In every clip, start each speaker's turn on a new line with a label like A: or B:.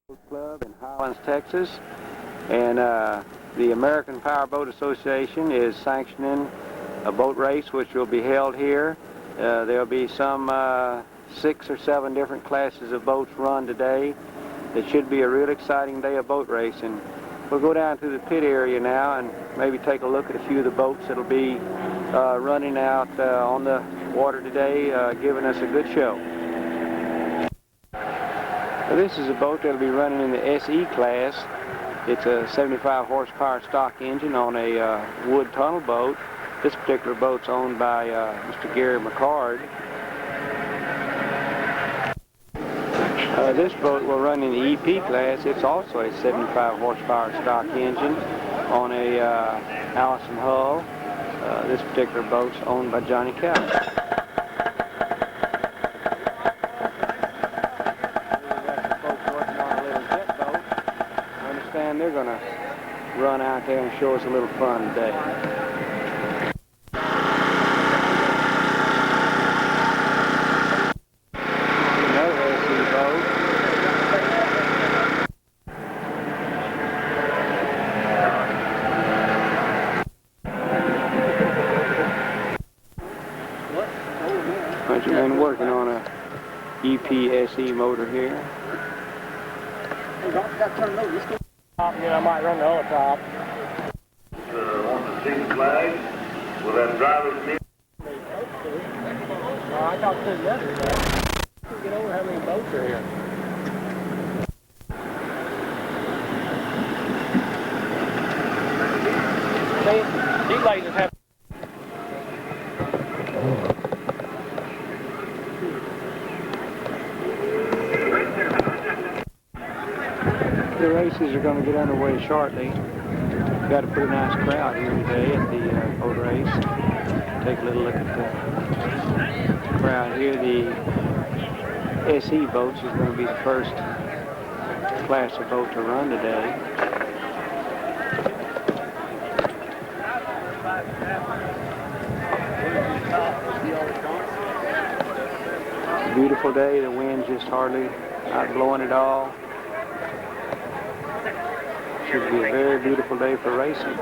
A: Boat Club in Highlands, Texas, and the American Power Boat Association is sanctioning a boat race which will be held here. There'll be some 6 or 7 different classes of boats run today. It should be a real exciting day of boat racing. We'll go down to the pit area now and maybe take a look at a few of the boats that'll be running out on the water today, giving us a good show. Now, this is a boat that'll be running in the SE class. It's a 75 horsepower stock engine on a wood tunnel boat. This particular boat's owned by Mr. Gary McCord. This boat will run in the EP class. It's also a 75 horsepower stock engine on a Allison hull. This particular boat's owned by Johnny Cow. They're going to run out there and show us a little fun today. Another SE boat. Bunch of men working on a EPSE motor here.
B: I might run the other top.
C: On the single flag, with that driver's knee.
B: I got two letters there. Get over how many boats are here. See, these ladies have.
A: The races are going to get underway shortly. We've got a pretty nice crowd here today at the boat race. Take a little look at the crowd here. The SE boats is going to be the first class of boat to run today. Beautiful day. The wind's just hardly not blowing at all. Should be a very beautiful day for racing.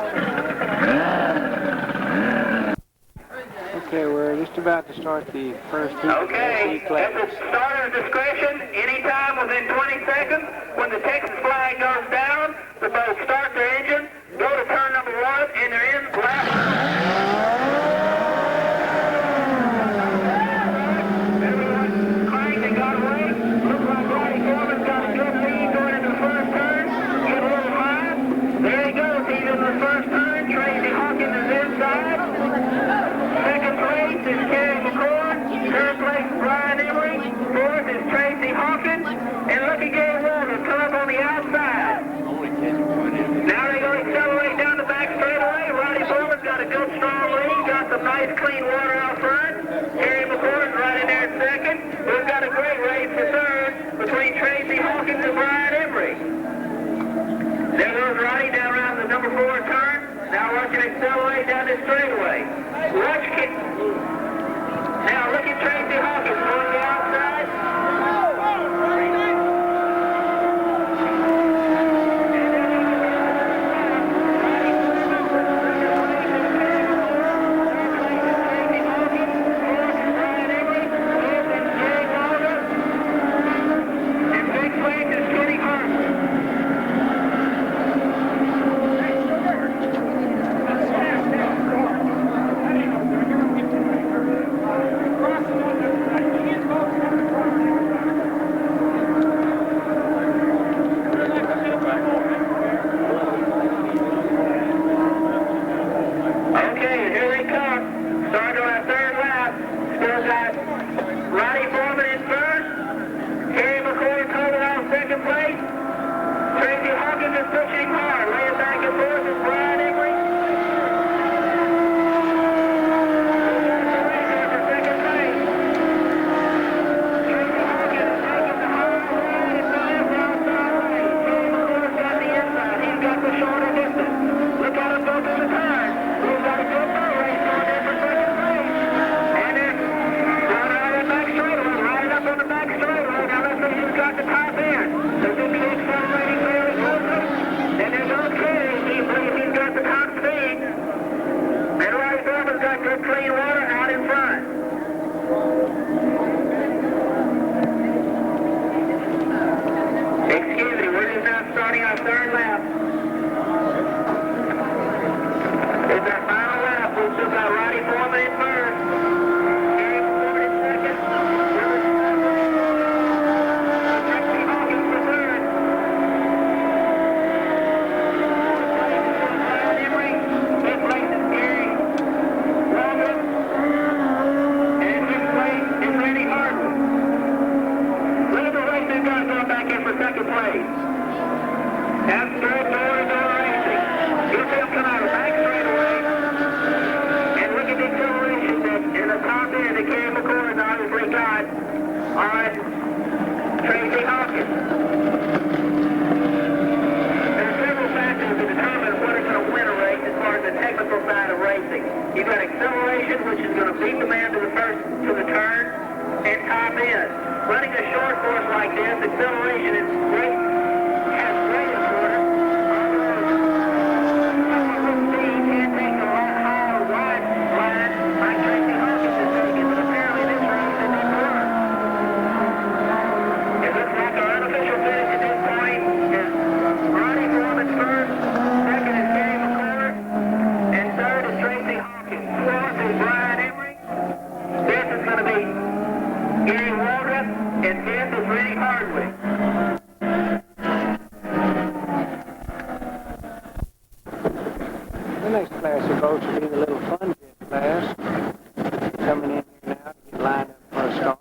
A: Okay, we're just about to start the first heat.
D: Okay, at the starter's discretion, anytime within 20 seconds, when the Texas flag goes down, the boat start their engine, go to turn number 1, and they're in left. Everyone clanged and got away. Looks like Roddy Foreman's got a good lead going into the first turn. Get a little high. There he goes. He's in the first turn. Tracy Hawkins is inside. Second place is Kerry McCord. Third place is Brian Emery. Fourth is Tracy Hawkins. And look at Gary Walters come up on the outside. Now they're going to accelerate down the back straightaway. Roddy Foreman's got a good strong lead. Got some nice clean water out front. Kerry McCord's right in there second. We've got a great race for third between Tracy Hawkins and Brian Emery. There goes Roddy down around the number 4 turn. Now watch it accelerate down this straightaway. Watch it. Now look at Tracy Hawkins on the outside. back in for second place. That's third door racing. You'll see them come out of the back straightaway. And look at the acceleration that in the top end that Cam McCord obviously got on Tracy Hawkins. There are several factors to determine what is going to win a race as far as the technical side of racing. You've got acceleration, which is going to beat the man to the turn, and top end. Running a short course like this, acceleration is great, has great importance. Someone with speed can't take a high or wide line like Tracy Hawkins is taking, but apparently this race it didn't work. It looks like our unofficial finish at this point is Ronnie Foreman's first, second is Gary McCord, and third is Tracy Hawkins. Fourth is Brian Emery. Fifth is going to be Gary Waldrop, and fifth is Rennie Hardwick.
A: The next class of boats will be the little fun jet class. Coming in here now to get lined up for a start.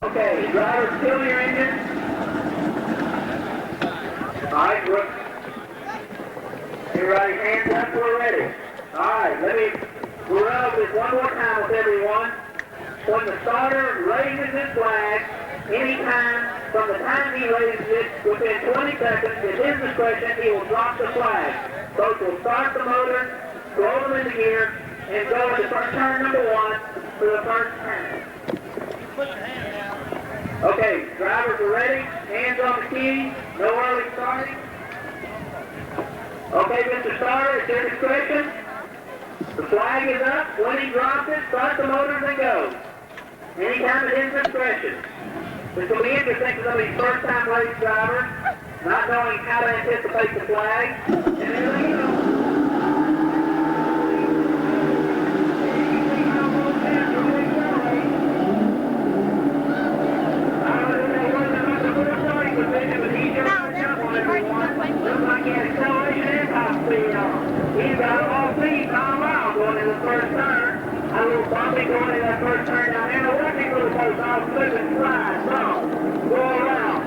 D: Okay, driver, still your engine. All right, Brooke. Everybody, hands up, we're ready. All right, we'll run over this one more time with everyone. When the starter raises his flag, anytime from the time he raises it, within 20 seconds, at his discretion, he will drop the flag. Boats will start the motor, throw them into gear, and go into first turn number 1 for the first turn. Okay, drivers are ready. Hands on the key. No early starting. Okay, Mr. Starter, it's your discretion. The flag is up. When he drops it, start the motors and go. Anytime at his discretion. This will be interesting because they'll be first-time race drivers, not knowing how to anticipate the flag. And there they go. Looks like he had acceleration and top speed on. He's got all speed on miles going in the first turn. A little bumpy going in that first turn down there. Now watch these little boats all slip and slide. So, go around.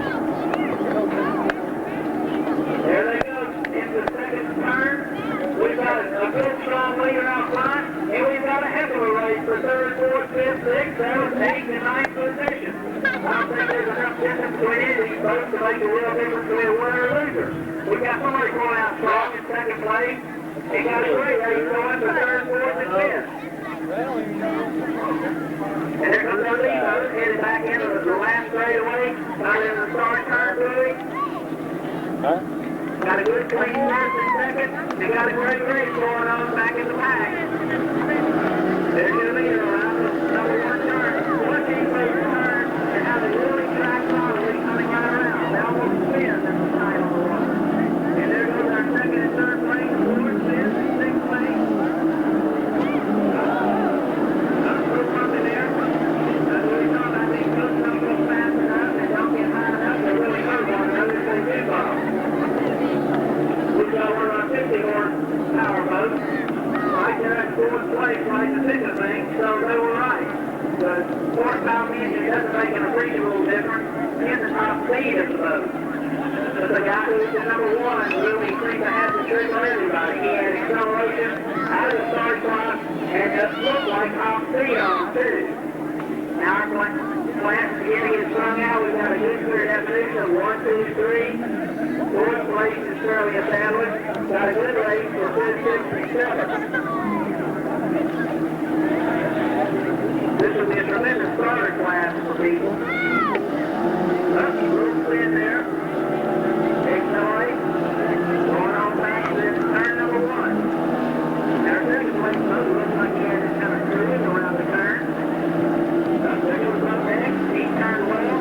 D: There they go into the second turn. We've got a good strong leader out front. And we've got a heck of a race for third, fourth, fifth, sixth, seventh, eighth, and ninth position. I don't think there's enough difference between any of these boats to make a real difference between a winner or loser. We've got somebody going out strong in second place. He got a great race going for third, fourth, and fifth. And there comes our lead boat headed back into the last straightaway, out in the start turn buoy. Got a good clean first and second. They got a great race going on back in the pack. There's your leader around the number 1 turn. Watch him play the turn and how they really track solidly coming right around. They almost spin at the side on the water. And there goes our second and third place, fourth, fifth, and sixth place. Put something there. That's what we thought. I think those don't go fast enough and don't get high enough to really hurt one another if they do ball. We've got one of our 50-horse power boats. Right there at fourth place, right to pick the thing, so they were right. The horsepower engine doesn't make an appreciable difference in the top speed of the boat. But the guy who was number 1 really seemed to have the trick on everybody. He had acceleration out of the start block and just looked like top speed on him too. Now our plant's beginning to get strung out. We've got a good clear definition of 1, 2, 3. Fourth place is fairly established. Got a good race for 5th, 6th, and 7th. This will be a tremendous starter class for people. Up, little spin there. Accelerate. Going on back to turn number 1. Our second place boat looks like he had it kind of cruising around the turn. Second was up next. He turned well.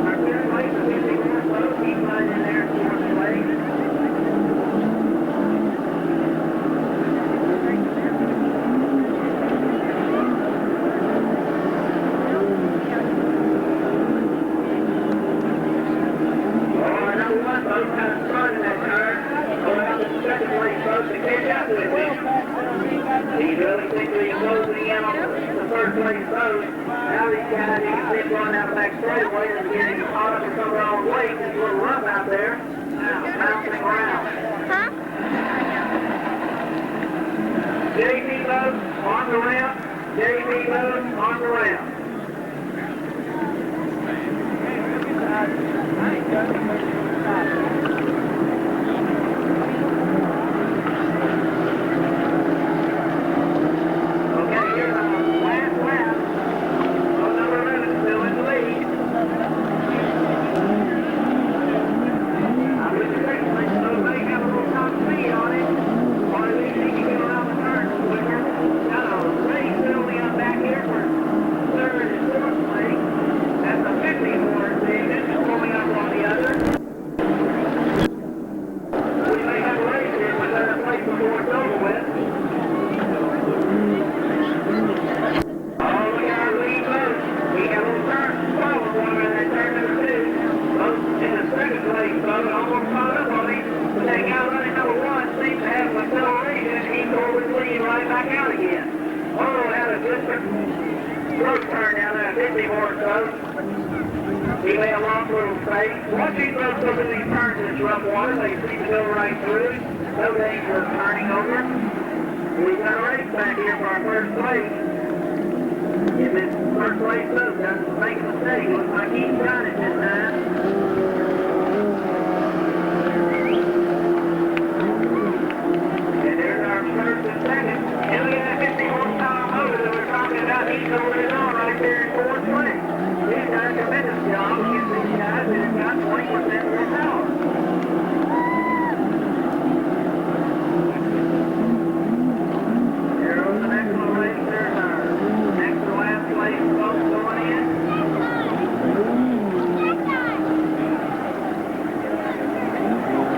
D: Our fifth place is 50-horse boat. He's right in there in 4th place. the first place boat. Now these guys, you can see them going out back straightaway and getting caught up in some wrong way. It's a little rough out there. Now, bouncing around.
E: Huh?
D: JP boat on the ramp. JP boat on the ramp. He made a long little space. Once he goes over these turns in this rough water, they seem to go right through. No danger of turning over. We've got a race back here for our first place. If this first place boat doesn't make a mistake, looks like he's got it this time. And there's our first and second. And look at that 50 horsepower motor that we're talking about. He's holding it on right there in fourth place. He's done a tremendous job against these guys that have got 20% more power. There goes an excellent race. There's our next to last place boat going in.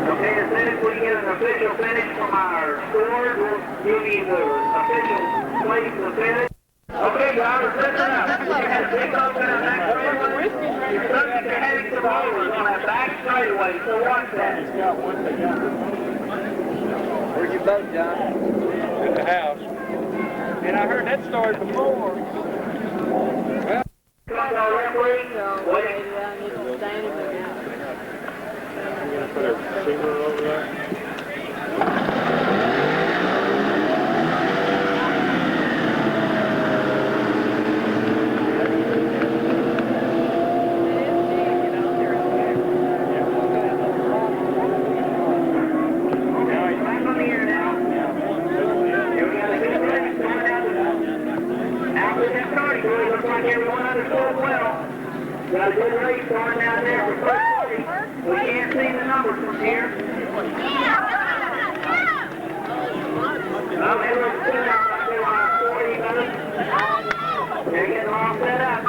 D: Okay, as soon as we get an official finish from our scores, we'll give you the official place to finish. Okay, guys, listen up. You had a big open on that straightaway. You're subject to heading to bowlers on that back straightaway, so watch that.
B: Where's your boat, John?
A: At the house.
B: And I heard that story before. Well,
D: Come on, referee. Wait.
A: Put a signal over there.
D: Got a good race going down there for first place. We can't see the numbers from here. Well, it looks good out there on 40 minutes. They're getting all set up.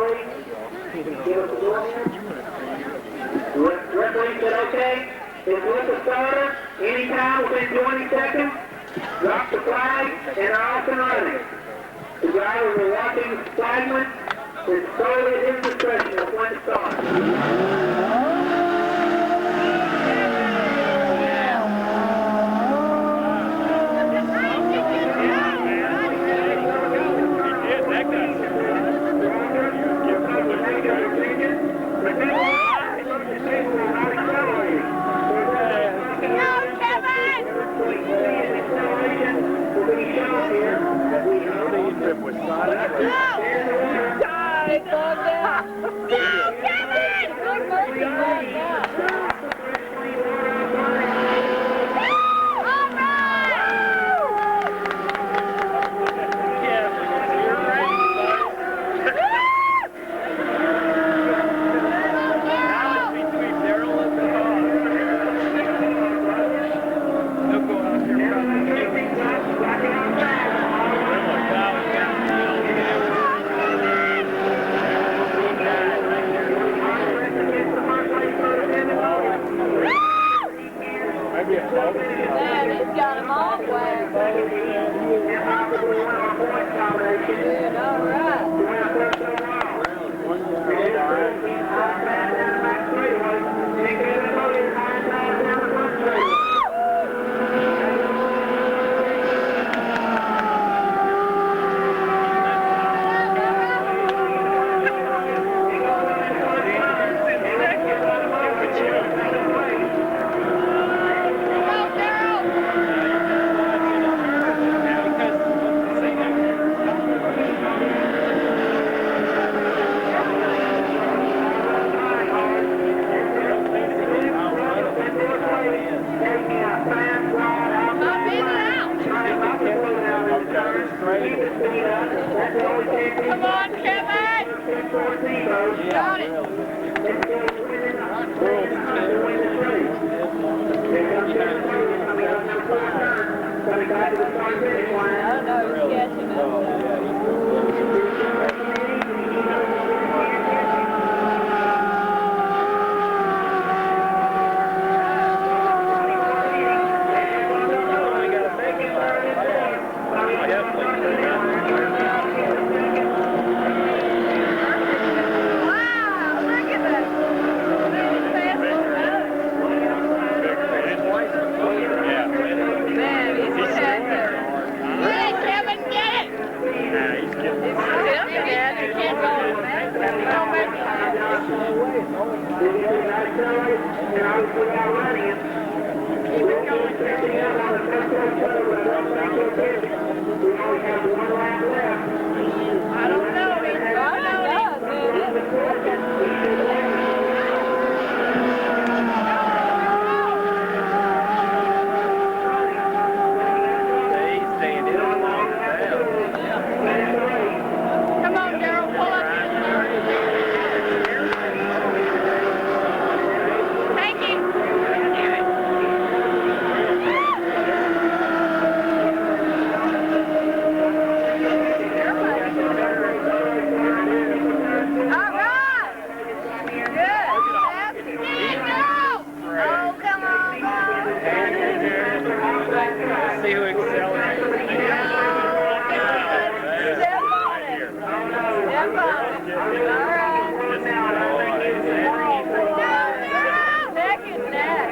D: referee. Give us a go-ahead. Referee said, okay, it's with the starter. Anytime within 20 seconds, drop the flag and are off and running. The drivers are watching the flagman. It's solely at his discretion of when to start.
E: Come on, Kevin! Got it! I know, he's catching I don't know. Come on, Daryl, pull up. Thank you. All right. Good. Go. Oh, come on.
B: See who accelerates.
E: Step on it. Step on it. All right. Neck and neck.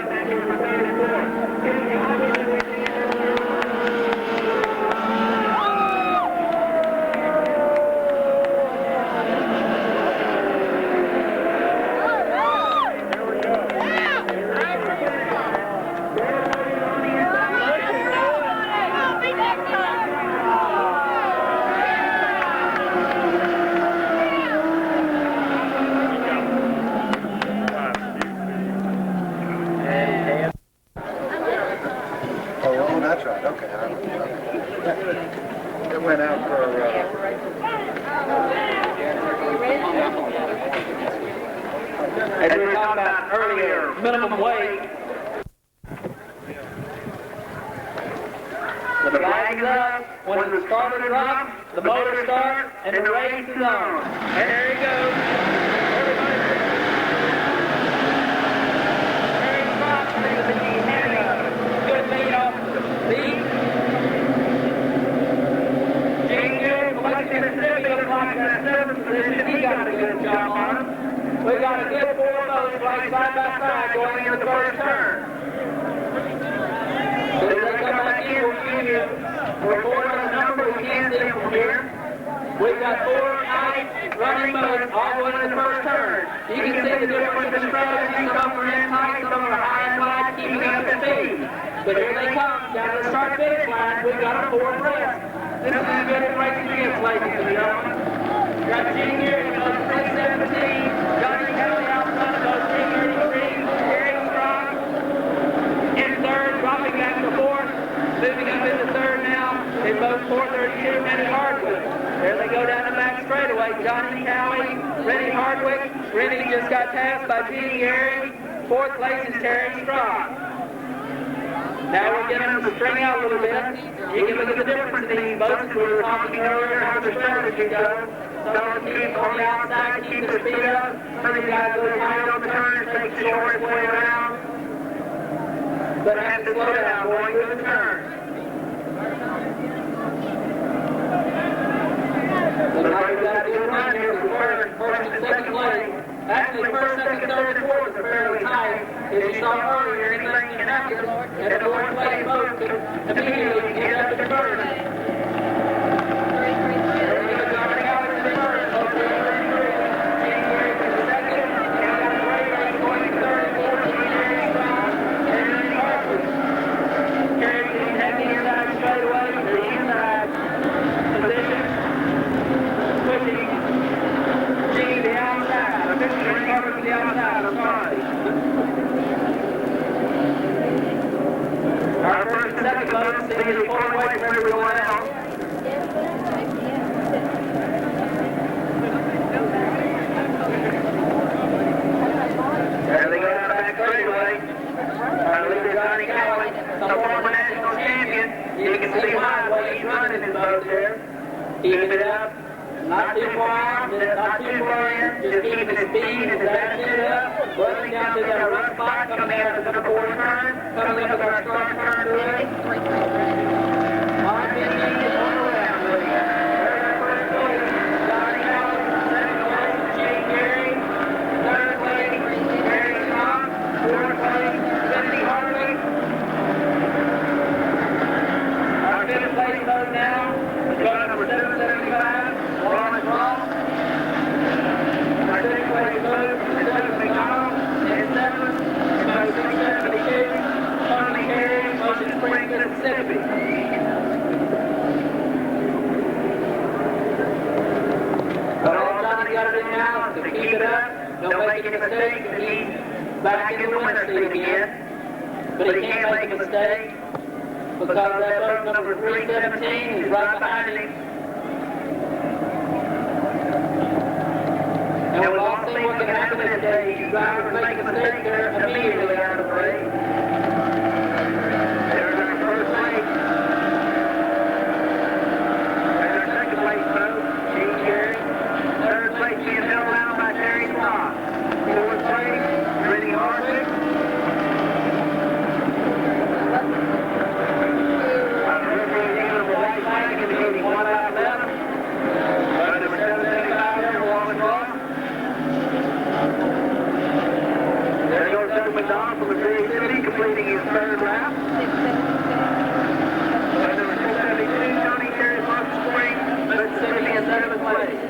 F: Oh, that's right. Okay. It went out for.
B: As we were talking about earlier, minimum wage. The flag is up. When the starter drops, the motor starts.
D: and the race is on. And there he goes. Terry Fox is the good lead off the lead. Gene Good, collecting the city, looks like in that 7th position. He got a good job on him. We got a good 4 boats right side by side going into the first turn. So as they come back in, we'll give you a report on the number we can see from here. We've got 4 nice running boats all going in the first turn. You can see the difference in strategy. Some are in tight, some are high and wide, keeping up the speed. But here they come, down to the start finish line. We've got a 4 abreast. This is a good race against, ladies and gentlemen. Got Gene here, goes 317. Johnny Kelly out front, goes 333. Gary Strong in third, dropping back to 4th. Moving up into 3rd now. In both 432, Rennie Hardwick. There they go down the back straightaway. Johnny Cowie, Rennie Hardwick. Rennie just got passed by Gene Gary. 4th place is Terry Strong. Now we're getting them to string out a little bit. You can look at the difference in these boats. We were talking earlier how the strategy goes. Some of them keep on the outside, keep their speed up. Some of these guys go high on the turns, take the shortest way around. But have to slow down going to the turn. Looks like we've got a good run here for first and second place. Actually, first, second, third, and 4th are fairly tight. As you saw earlier, anything can happen. And the 4th place boat could immediately get up to the first. Our first and second boats, they is pulling away from everyone else. There they go down the back straightaway. Our leader, Johnny Cowie, the former national champion. You can see why the way he's running his boat there. Keeping it up. Not too far out, not too far in, just keeping his speed and his attitude up, running down to that rough spot, coming out to the 4th turn, coming up with our start turn to it. On 15 is on around, ladies. There's our first place, Johnny Allen, second place, Gene Gary, third place, Gary Strong, 4th place, Cindy Hartley. Our 5th place boat now is going number 775. Lawrence Ross. Our 6th place boat is Douglas McDonald. And 7th, boat 672, Tony Harry, Ocean Springs, Mississippi. But all Johnny got to do now is to keep it up, don't make any mistakes, and he's back in the winner's seat again. But he can't make a mistake because that boat number 317 is right behind him. And we've all seen what can happen today. You drivers make a mistake, they're immediately out of the race. There's our first place. There's our second place boat, Gene Gary. Third place being held out by Terry Strong. 4th place, Rennie Hardwick. I'm referring to the white flag indicating 1 out of 11. Boat number 775 there, Lawrence Ross. There goes Doug McDonald from Missouri City, completing his 3rd lap. Boat number 672, Tony Terry, Ocean Springs, Mississippi in 7th place.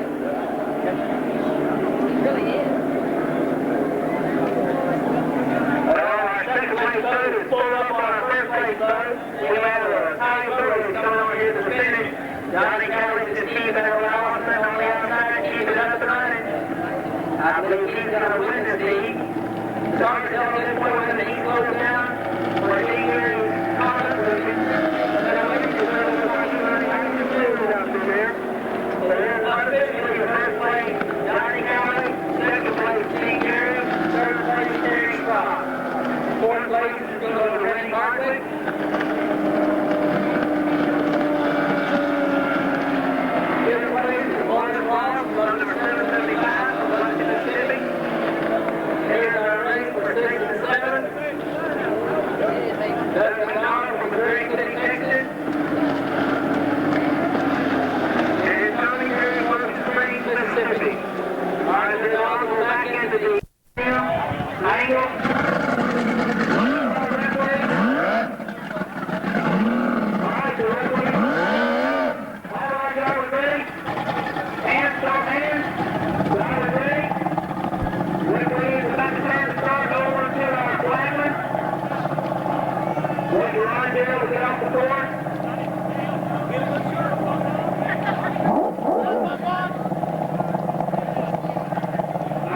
D: Well, our second place boat is pulled up on our first place boat. We have a tie boat coming over here to the finish. Johnny Cowie just keeping it around on the outside, keeping it up and running. I believe he's going to win this heat. Sorry to tell this point when the heat slows down, where he is confident. But I'm waiting for the up in there. So there's unofficially the first place, Johnny Cowie, second place, Gene Gary, third place, Terry Strong. 4th place is going to go to Rennie Hardwick. 5th place is Lawrence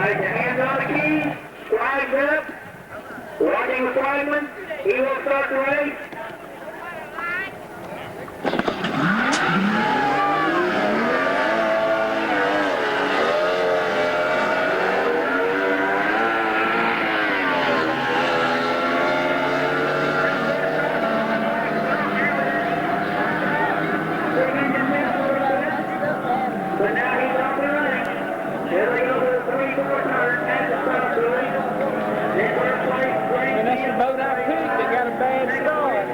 D: Right, your hands on the keys, flags up, watching the flagman, he will start the race. But now he's off the race. Here they go to the 3-4 turn at the stop buoy. Then first place,
B: And that's the boat I picked that got a bad start.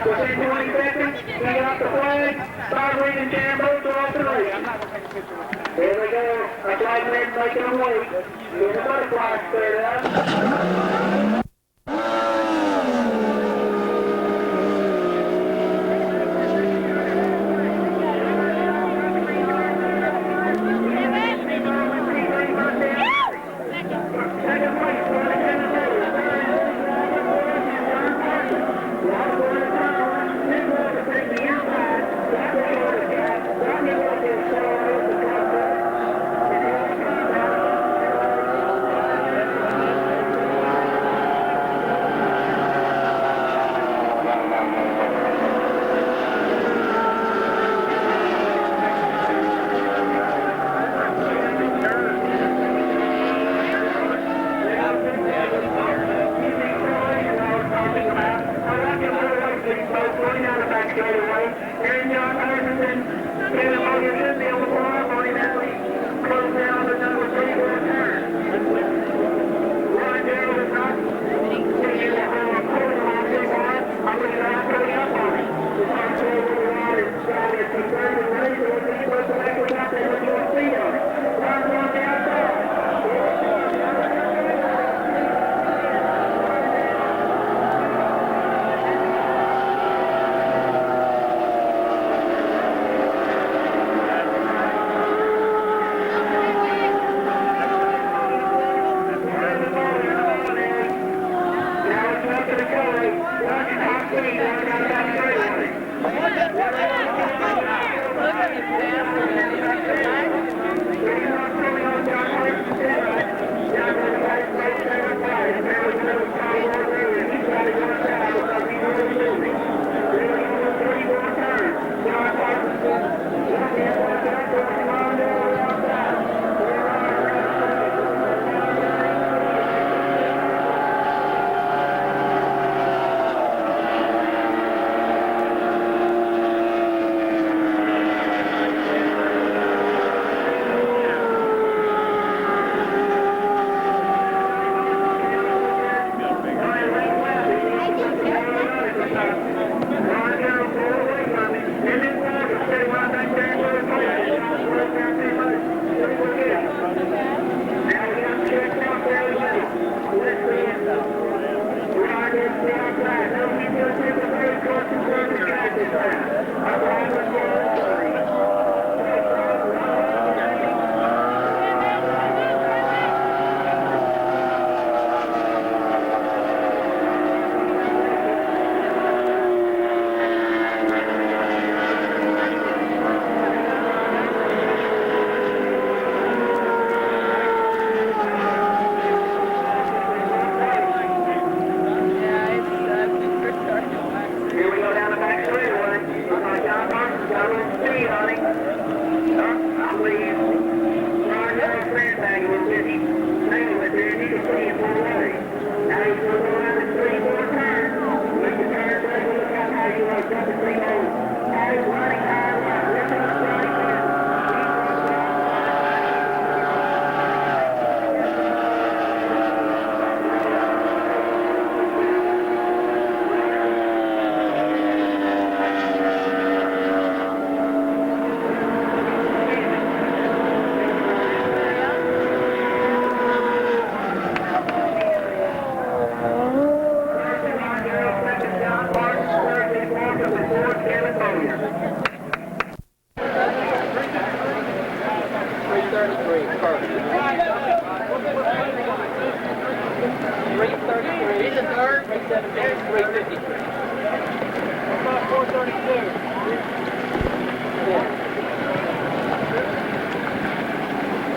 D: Within 20 seconds, he got the flag. Starboard and jam boats are off the race. Here we go. A flag man making a wait. Here's the butterfly stirred up.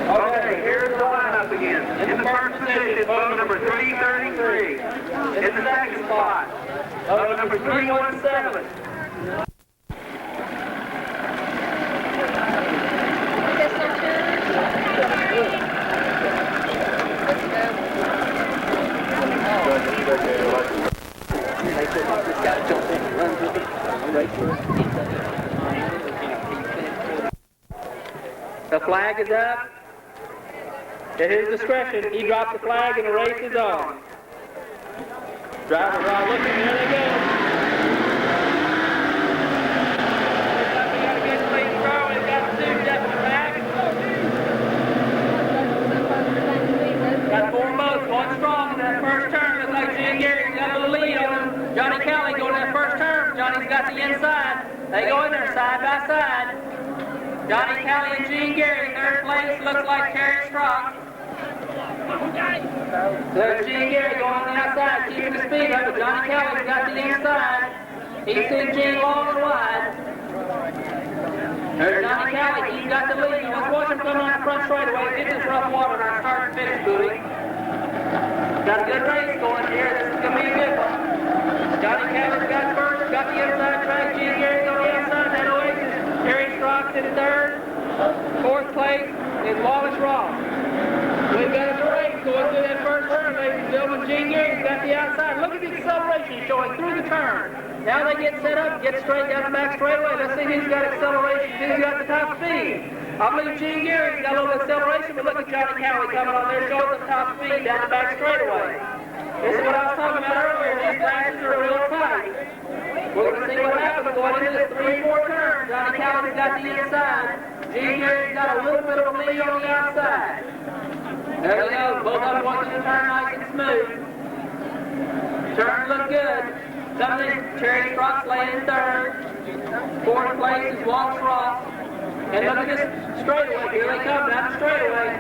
D: Okay, here's the lineup again. In the first position, boat number 333. In the second spot, boat number 317.
B: The flag is up. At his discretion, he drops the flag and the race is on. Drivers are all looking, there they go. We got a good lead throw, we've got two definite back. Got four boats going strong in that first turn. Looks like Jim Gary's got a little lead on him. Johnny Kelly going to that first turn. Johnny's got the inside. They go in there side by side. Johnny Kelly and Gene Gary, third place, looks like Terry Strock. There's Gene Gary going on the outside, keeping the speed up, but Johnny Kelly's got the inside. He's seen Gene long and wide. There's Johnny Kelly, he's got the lead. Let's watch him come on the front straightaway, get this rough water on our start and finish buoy. Got a good race going here, this is going to be a good one. Johnny Callis got first, got the inside track. Gene Gary's on the outside. That Oasis. Terry Strock's in third. Fourth place is Wallace Ross. We've got a race going through that first turn, ladies and gentlemen. Gene Gary's got the outside. Look at the acceleration showing through the turn. Now they get set up, get straight down the back straightaway. Let's see who's got acceleration, who's got the top speed. I believe Gene Gary's got a little acceleration, but look at Johnny Cowie coming on there, showing the top speed down the back straightaway. This is what I was talking about earlier. These classes are real tight. We're going to see what happens going into this 3-4 turn. Johnny Cowie's got the inside. Gene Gary's got a little bit of a lead on the outside. There they go. Both of them want to turn nice and smooth. Turns look good. Something, Terry Strock's laying in third. Fourth place is Wallace Ross. And look at this straightaway. Here they come down the straightaway.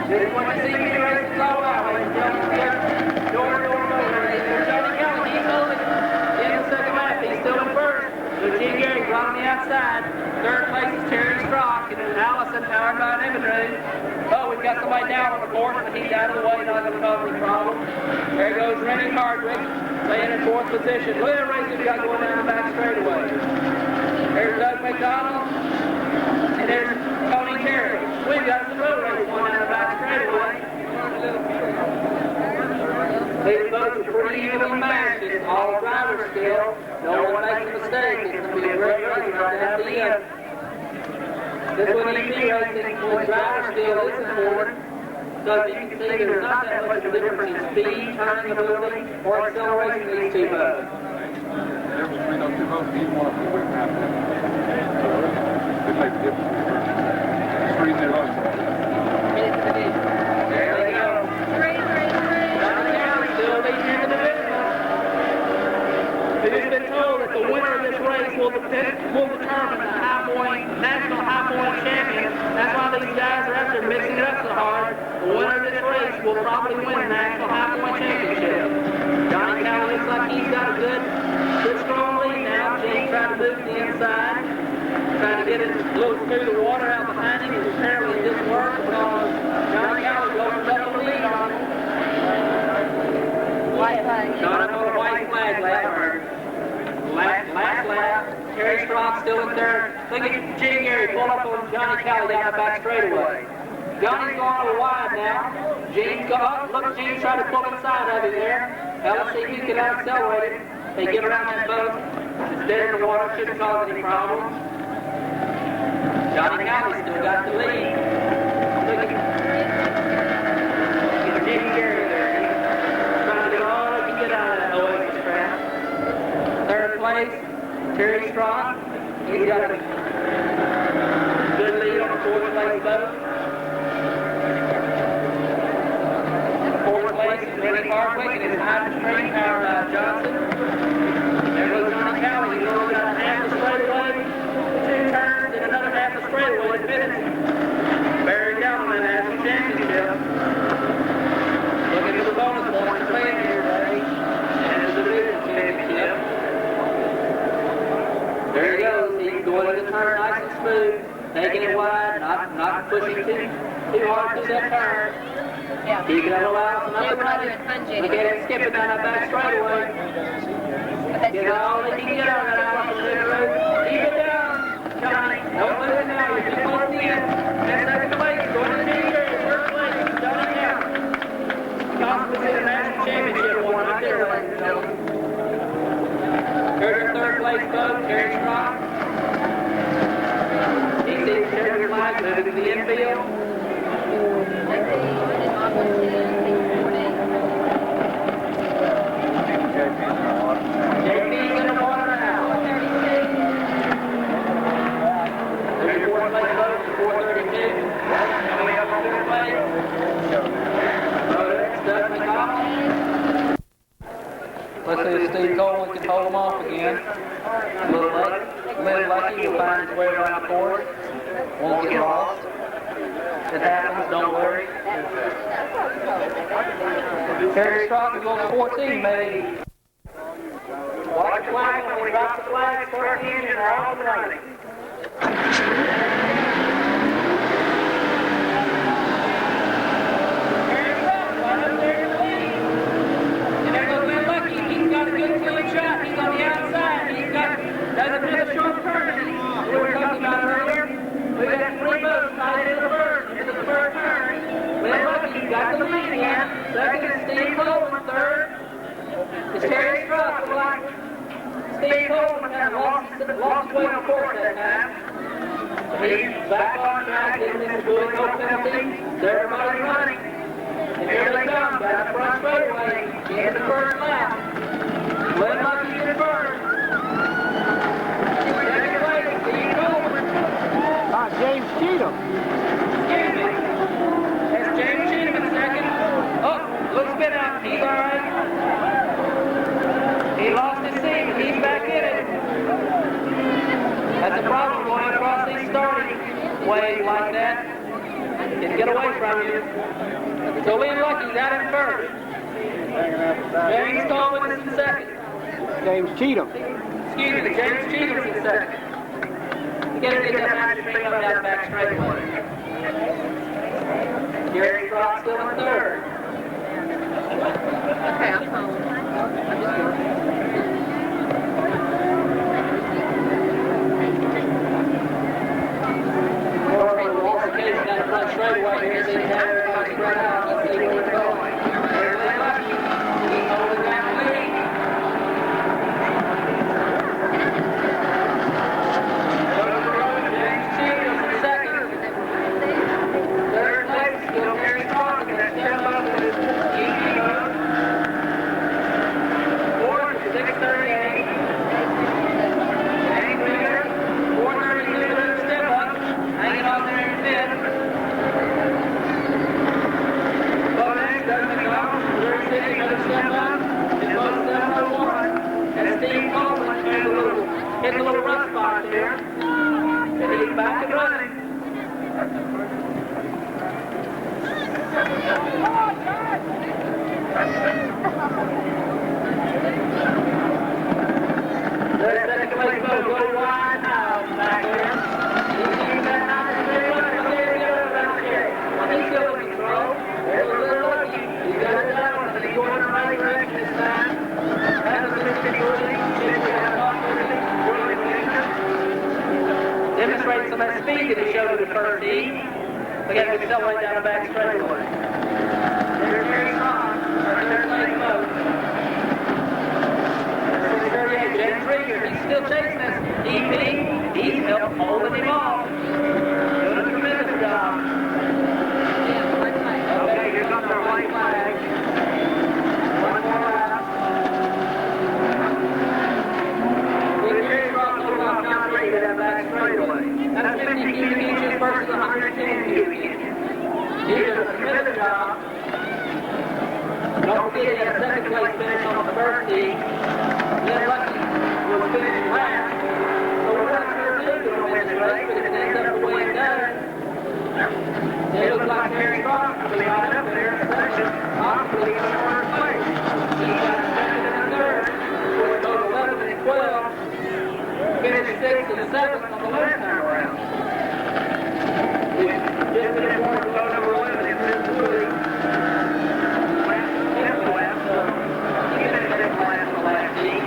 B: This is what the CP race is all about, ladies and gentlemen. Door. There's Johnny Kelly. He's holding in the second lap. He's still in first. But Gene Gary's right on the outside. Third place is Terry Strock. And then Allison powered by an Evan. Oh, we've got somebody down on the fourth, but he's out of the way. Not going to cause any problem. There goes Rennie Hardwick. Laying in fourth position. Look at the race we've got going down the back straightaway. There's Doug McDonald. And there's Tony Terry. We've got some road races going down the back straightaway. These boats are pretty evenly matched. It's all driver skill. No one makes a mistake. It's going to be a great race right at the end. This one EP racing with driver skill is important. So as you can see, there's not that much of a difference in speed, turning ability, or acceleration in these two boats.
F: Difference between those two boats, either one of them would have to. It makes a difference. That's the reason they run.
B: There they go. Johnny Cowie still leading in the division. It has been told that the winner of this race will determine the national high point champion. That's why these guys are out there mixing it up so hard. The winner of this race will probably win the national high point championship. Johnny Cowie looks like he's got a good strong lead now. Gene trying to move to the inside. Trying to get it a little through the water out behind him. Apparently it didn't work because Johnny Cowie goes up the lead on him.
E: White flag.
B: Got up on the white flag last lap. Terry Strock still in third. Look at Gene Gary pull up on Johnny Cowie down the back straightaway. Johnny's going a little wide now. Gene's go up. Look, Gene's trying to pull inside of him there. Now let's see who can accelerate it. They get around that boat. It's dead in the water. Shouldn't cause any problems. Johnny Cowie's still got the lead. Look at Gene Gary there. He's trying to get all he can get out of that Oasis crap. Third place, Terry Strock. He's got a good lead on the fourth place boat. Fourth place is Rennie Hardwick and his high-strength power Johnson. There goes Johnny Cowie. He's only got half the straightaway, 2 turns, and another half the straightaway to finish. Bearing down on that national championship. Looking at the bonus points playing here today. And the division championship. There he goes. He's going to the turn nice and smooth, taking it wide, not pushing too hard through that turn.
E: Yeah.
B: He can allow some
E: Yeah,
B: other
E: we're not
B: running.
E: doing punching.
B: Look at him skipping down that back straightaway. Get all that he can get out of that off the road. Keep it down, Johnny. Don't lose it now. You're too close to the end. And second place, going to the Junior. First place, Johnny Cowie. Constance in the national championship one right there, ladies and gentlemen. Here's your third place boat, Terry Strock. He sees Terry flag moving to the infield. JP's in the water now. There's your fourth place boat, 432. Coming up on fifth place. Doug McDonald. Let's see if Steve Coleman can hold them off again. A little lucky, we'll find his way around the course. Won't get lost. It happens, don't worry. Terry Strock is going to 14, maybe. Watch the flag. When we drop the flag, start the engine, we're off and running. Terry Strock, right up there in the lead. And there goes Lucky. He's got a good Coleman, third. It's Terry Struck, looks like Steve Coleman has lost his way on course that time. He's back on track, getting this buoy, no penalty. Everybody's running. And here they come, down the front straightaway, in the first lap. Glenn Lucky in first. Second place, Steve Coleman.
A: James Cheatham.
B: Excuse me. That's James Cheatham in second. Oh, little spin out. He's all right. He lost his seat, but he's back in it. That's a problem going across these starting ways like that. Can get away from you. So Glenn Lucky's out in first. James Coleman is in second.
A: James Cheatham.
B: Excuse me, James Cheatham is in second. You gotta get that magic thing up down the back straightaway. Gary Brock still in third.
E: Okay, I'm home.
B: Down the front straightaway here, they have everybody spread out. Let's see where we're going. There's Glenn Lucky. He's holding that lead. James Cheatham in second. Third place, still Terry Strong. That step up to the EG mode. Fourth, 638. James Miller, 432, step up. Hanging on there in fifth. Another step up, and goes 701. And Steve Coleman hit a little rough spot there. And he's back and running. There's second place boat, go wide now back there. He's seeing that nice big runner, but there he goes back there. He's still in control. There's a little lucky. He's got it down. He's going in the right direction this time. Has a little security. Demonstrating some of that speed that he showed in the first heat. We got to accelerate down the back straightaway. There's Terry Strong, our third place boat. There's 638, James Rieger. He's still chasing us. EP, he's helped holding him off. Doing a tremendous job. Okay, here comes our white flag. One more lap. With Terry Strong, little off down ready to that back straightaway. That's 50 cubic inches versus 110 cubic inches. He did a tremendous job. Don't forget he had a second place finish on the first tee. Glenn Lucky was finishing last. So we're not sure if he's going to win this race, but if it ends up the way it does, it looks like Terry Strong will be right up there in a second. Possibly in the first place. He got second and third. With both 11 and 12. Finished 6th and 7th on the last time around. Just been informed of boat number 11 in Mississippi. Last 10th lap, so he finished 6th last on the last tee.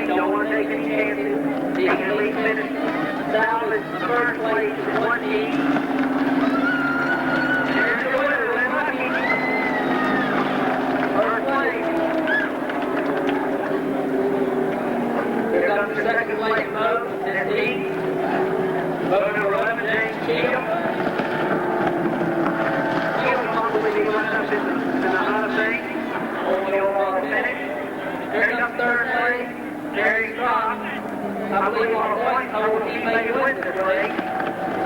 B: Don't want to take any chances. He can at least finish salvage the first place in 1 heat. There's the winner, Glenn Lucky. First place. Here comes the second place boat, this heat. Boat number 11, James Cheatham. Cheatham hopefully be going up in the Honda thing. Only overall finish. Here comes third place. Terry Strong, I believe on a point total he may win this race.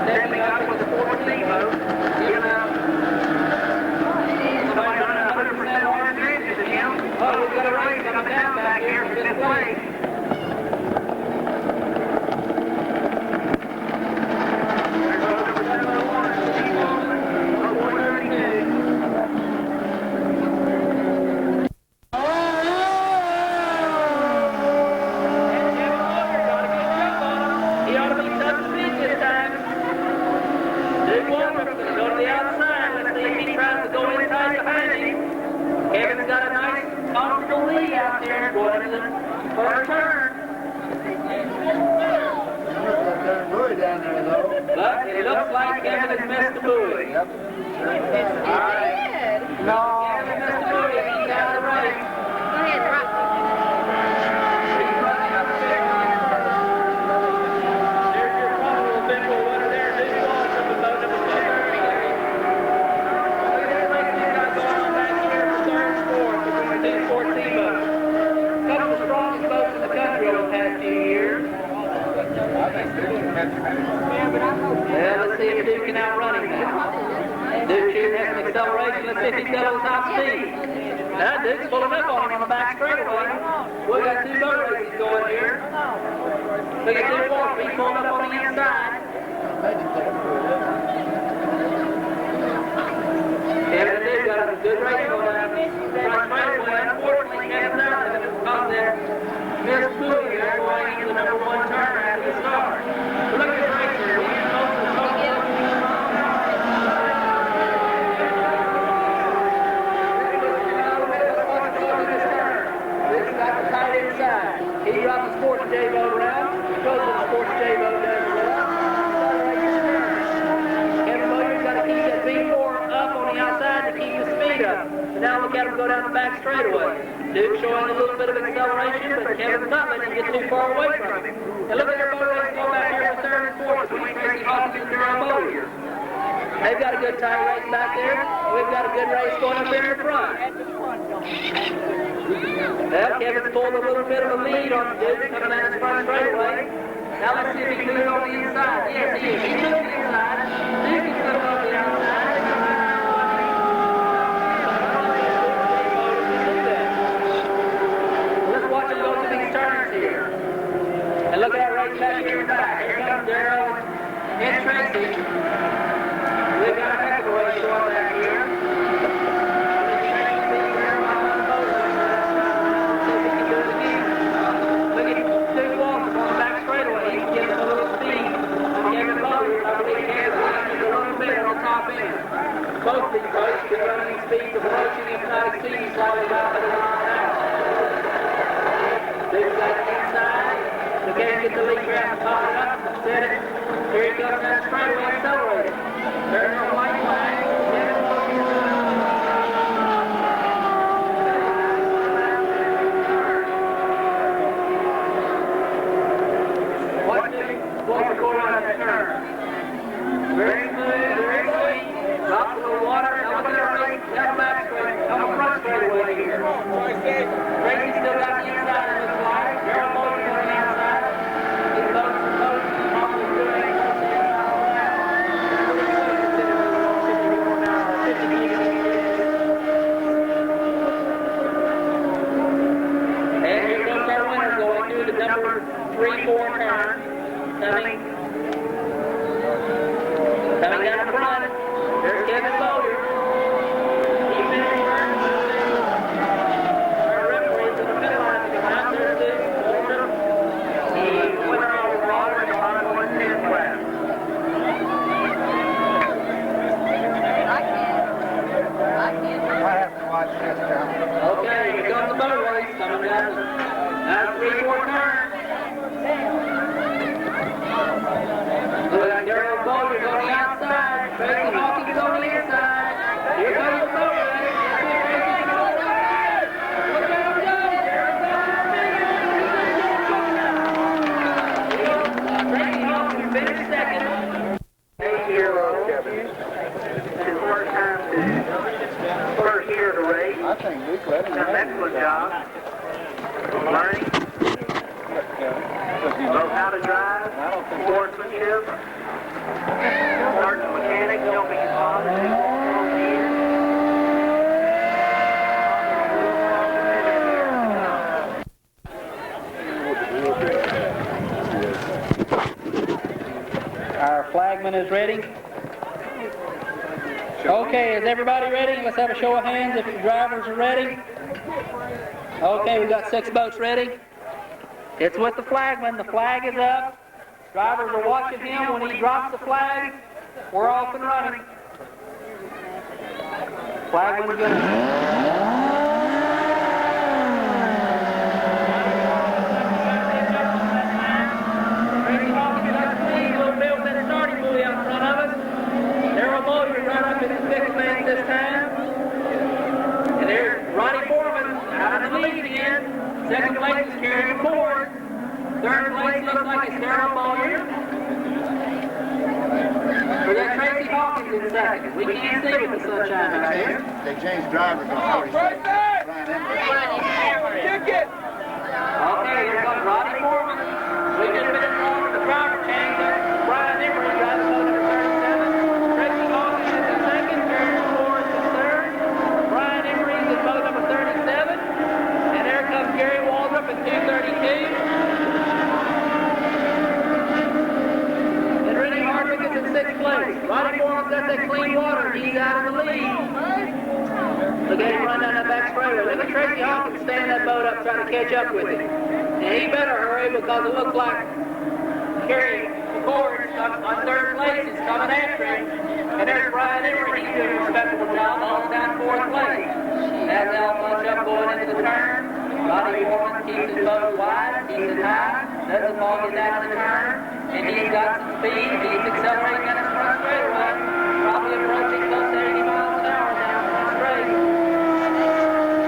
B: Stepping up with the 14 vote, giving up somebody running 100% orange engine to him. Oh, we've got a race coming down back here for fifth place. There's number 701, Steve Coleman, 432. It looks like Kevin has missed the buoy.
E: It did.
B: No. Kevin missed the buoy. He's out of the race.
E: Go ahead, drop it.
B: He's running up the big line first. There's your probable eventual winner there. Duke Walsh from the boat number 230. Look at that race he's got going on back here for third and fourth between the 214 boats. A couple of the strongest boats in the country over the past few years. Well, let's see if Duke can outrun him now. Duke shooting has some acceleration. Let's see if he can go top speed. Now, Duke's pulling up on him on the back straightaway. We've got two boat races going here. Look at Duke Walsh. He's pulling up on the inside. Kevin and Duke got a good race going down the front straightaway. Unfortunately, Kevin's out of it because they're missed buoy there going into the number one turn after the start. But look at this race here. We can go for the total. This got the tight inside. He dropped the sports J-boat around. Goes to the sports J-boat down the left. Kevin Williams got to keep that V4 up on the outside to keep the speed up. And now look at him go down the back straightaway. Duke showing a little bit of acceleration, but Kevin's not letting him get too far away from him. And look at their boat race going back here for third and fourth between Tracy Hawkins and Durham Boat. They've got a good tight race back there. We've got a good race going up there in the front. Well, Kevin's pulled a little bit of a lead on Duke coming down his front straightaway. Now let's see if he can move on the inside. Yes, he is. He moves the inside. Duke is coming on the outside. Let's watch him go through these turns here. And look at that race back here in the back. Here comes Darrell and Tracy. We've got a heck of a race going back here. Look at Duke Walsh on the back straightaway. He can give him a little speed. Kevin Bowyer, I believe Kevin Bowyer a little bit on the top end. Both these boats can run these speeds approaching if not exceeding slightly about 100 miles an hour. Duke's got it inside. The Kevin gets the lead grab and pop it up. Set it. Here he comes down straightaway accelerated. There's a white flag. Kevin watch Duke Walsh go around that turn. Very smooth, very sweet. Drops a little water. Now look at our race. Down back straight. Down the front straightaway here. Tracy's still got the inside of his flag. Darrell Bowyer on the outside. He's boats and boats. Probably doing and here comes our winner going through the number 3-4 turn. Coming down the front. There's Kevin Bowyer. He finished first. Our referees in the pit line to come out there to Walter. He winner overall in the 5.10 class. Okay, here comes the boat race coming down the 3-4 turn. Look at Darrell Bowyer on the outside. Tracy Hawkins on the inside. Here comes the boat race. Look at him go. Tracy Hawkins finished second. His first time to first year of the race.
F: I think Duke let him
B: Done an excellent job. Learning. Knows how to drive. Sportsmanship. Starting mechanics, helping his father. Our flagman is ready. Okay, is everybody ready? Let's have a show of hands if the drivers are ready. Okay, we've got 6 boats ready. It's with the flagman. The flag is up. Drivers are watching him. When he drops the flag, we're off and running. Flagman's going Tracy Hawkins got the lead a little bit with that starting buoy out in front of Third place looks like it's Darryl Bowyer. We got Tracy Hawkins in second. We can't see with the sunshine out here.
G: They changed drivers on Brian Emery.
B: Okay, here comes Roddy Foreman. We just been informed of the driver change. Brian Emery driving boat number 37. Tracy Hawkins is in second. Darryl Ford is in third. Brian Emery is in boat number 37. And there comes Gary Waldrop in 232. And Rennie Hardwick is in sixth place. Roddy Foreman's got that clean water. He's out of the lead. Look at him run down that back straightaway. Look at Tracy Hawkins stand that boat up trying to catch up with him. And he better hurry because it looks like Kerry McCord on third place is coming after him. And there's Brian Emery. He's doing a respectable job holding down fourth place. That's Al Bunch up going into the turn. Roddy Foreman keeps his boat wide, keeps it high, doesn't fall it down the turn. And he's got some speed. He's accelerating on his front straightaway. Probably approaching close to 80 miles an hour down the front straight.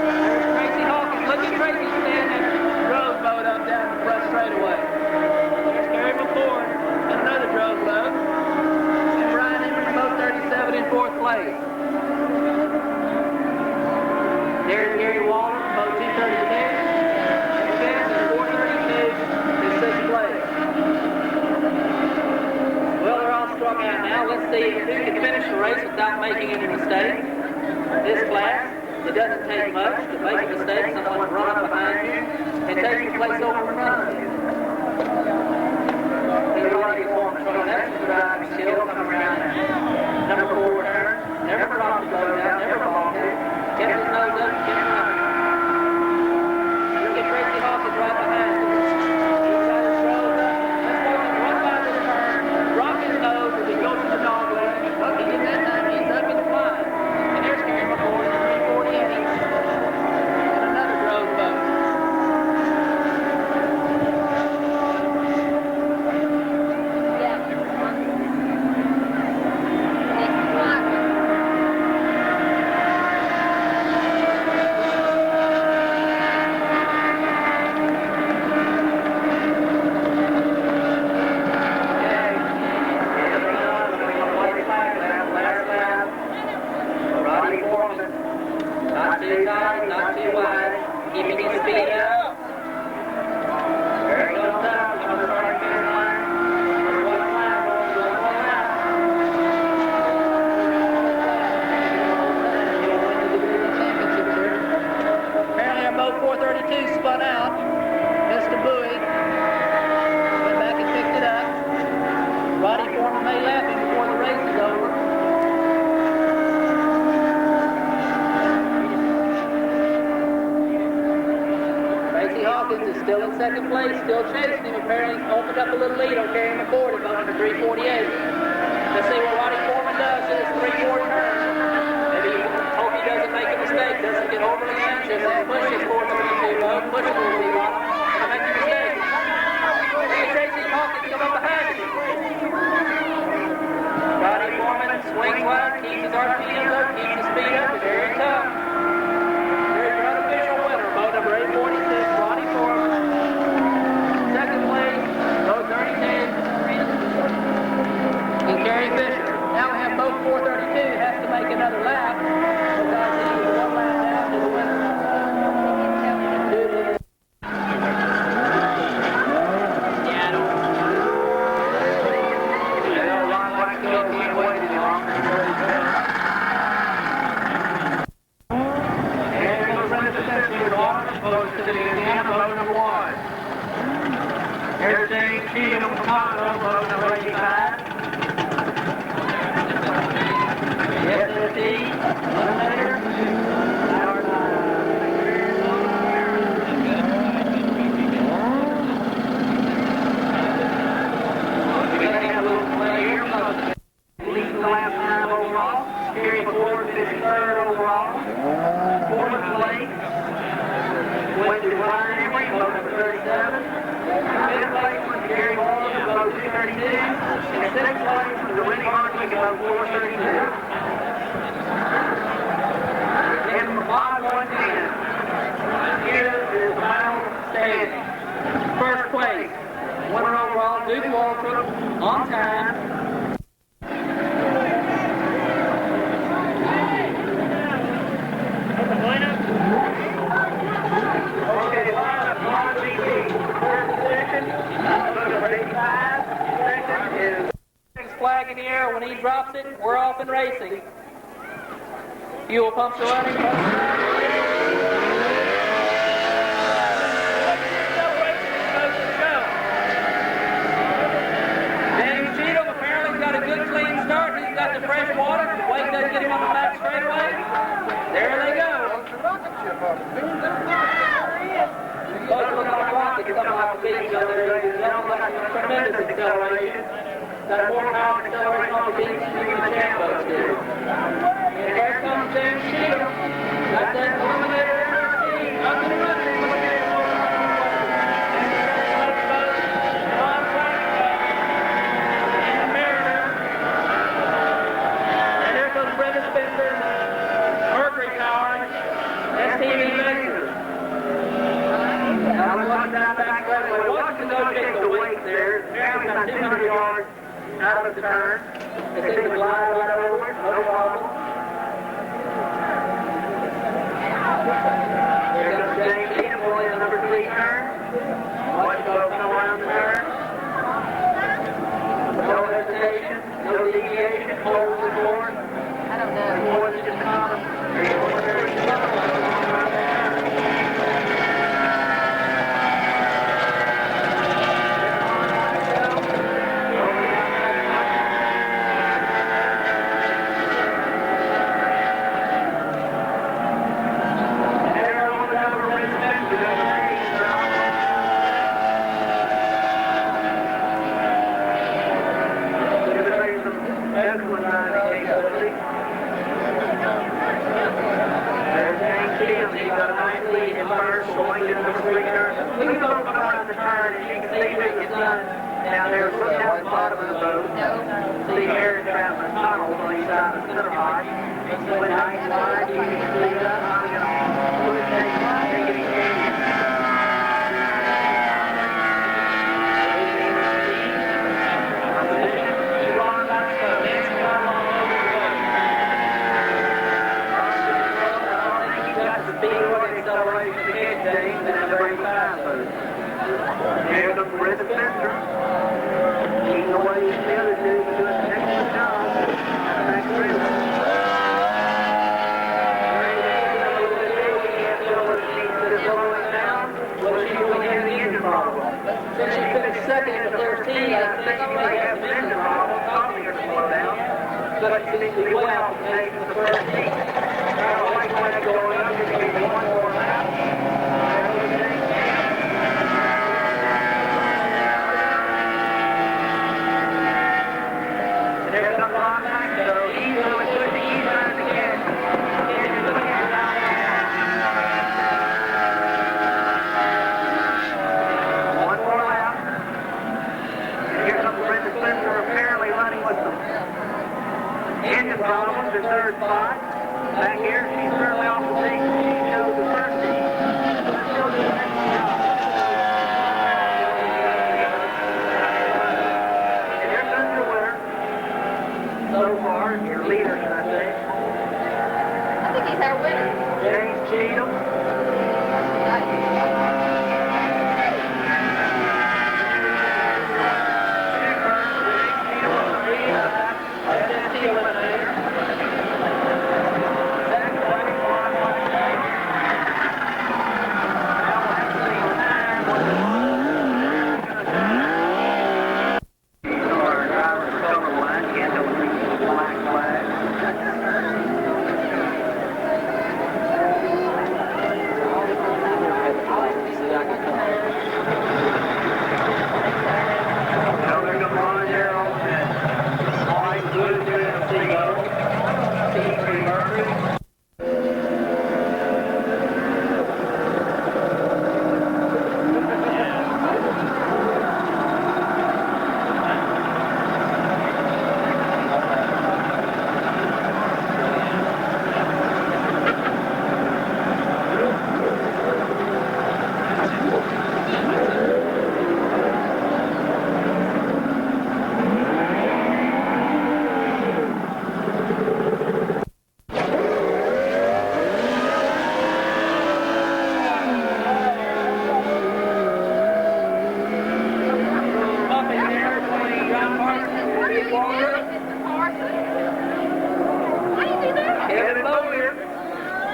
B: There's Tracy Hawkins. Look at Tracy standing drove boat up down the front straightaway. There's Kerry McCord, another drove boat. And Brian Emery, boat 37 in fourth place. There's Gary Walter, boat 232. And Fence in 432 in sixth place. Well, they're all strung out now. Let's see who can finish the race without making any mistakes. This class, it doesn't take much to make a mistake. Someone run up behind you and take your place over in front of you. He's already formed trouble. That's the driving skill coming around there. Number 4 turn. Never dropped the boat out, never bombed it. Kept his nose up, kept running. Look at Tracy Hawkins right behind him. He's got his nose up. Let's watch him run by this turn, drop his nose as he goes to the dog leg. Look, he gets that time, he's up in the flying. And there's Gary McCord in 348. And another drove boat. Not too tight, not too wide, keeping his speed up. There he goes up, on the start finish line. One lap, one lap. Apparently our boat 432 spun out, missed a buoy, went back and picked it up. Roddy Foreman may lap him before the race is over. Hawkins is still in second place, still chasing him. Apparently opened up a little lead on Kerry McCord at boat number 348. Let's see what Roddy Foreman does in his 3-4 turn. Maybe hope he doesn't make a mistake, doesn't get overly anxious and push his 432 boat, push it a little bit on him, and make a mistake. Hey, Tracy Hawkins come up behind him. Roddy Foreman swings wide, keeps his RPMs up, keeps his speed up, and there he comes. There's your unofficial winner, boat number 846. Second place, boat 32, and Kerry Fisher. Now we have boat 432 has to make another lap because he was one lap down to the winner. Here's James Cheatham from Colorado, boat number 85. SST, eliminator, hour 9. We got to have a little play here. Leads the lap 9 overall. Kerry Ford is 3rd overall. 4th place. Went to Brian Emery, boat number 37. 5th place was Gary Walter, boat 232. And 6th place was Rennie Hardwick, boat 432. And from the bottom one to end, here is the final standing. First place, winner overall, Duke Waltrip, on time.
D: Okay, lineup, Lana BT. First position, number 85. Second is
B: Flag in the air. When he drops it, we're off and racing. Fuel pumps are running. James Cheatham apparently got a good clean start. He's got the fresh water. Wade doesn't get him on the back straightaway. There they go. Both look like rockets coming off the beach the other day. They don't look like tremendous acceleration. Got more power and acceleration on the beach than even the champ boats did. And here comes James Cheatham. Got that eliminator in our team. Up and running. Look at him. And Mariner. And here comes Brendan Spencer. Mercury powered. STV Ventures. Now we're looking down back that way. Watch the go take the weight there. Apparently about 200 yards out of the turn. They seem to glide right over it, no problem. There comes James Cheatham going in the number 3 turn. Watch the go come around the turn. No hesitation, no deviation, hold the board.
E: I don't know.
D: The board's just common. Down there, look down the bottom of the boat. See air traveling tunnels on each side of the center box. When I slide, you can see that. I'm going to put it take it in. Here comes Brendan Spencer. Leading the way to the other two, doing an excellent job. Back to him.
B: Since she finished second in the 13, I think she may have an engine problem. Probably her slow down. But she seems to be well off the pace in the first heat. White flag going up. There's going to be one more lap. Problems, the third spot. Back here, she's certainly off the team. She shows the first team. And here comes your winner. So far, your leader, should I say.
E: I think he's our winner.
D: James Cheatham.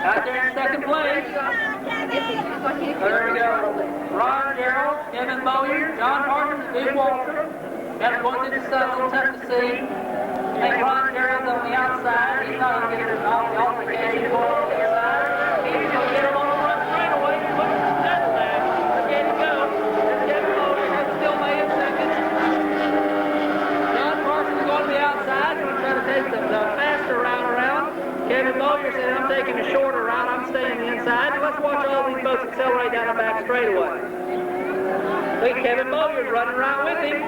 B: Out there in second place. There we go. Ron Gerald, Kevin Bowyer, John Parsons, Duke Walter. Got to go through the sun, a little tough to see. I think Ron Gerald's on the outside. He's not going to get it off the altercation. He's going on the inside. He's going to get him on the run straight away. Look at the steps there. Again he goes. There's Kevin Bowyer. That's still made in second. John Parsons is going to the outside. He's going to try to take the faster route around. Kevin Bowyer said, I'm taking the shorter route. I'm staying the inside. Let's watch all these boats accelerate down the back straightaway. Look at Kevin Bowyer's running right with him.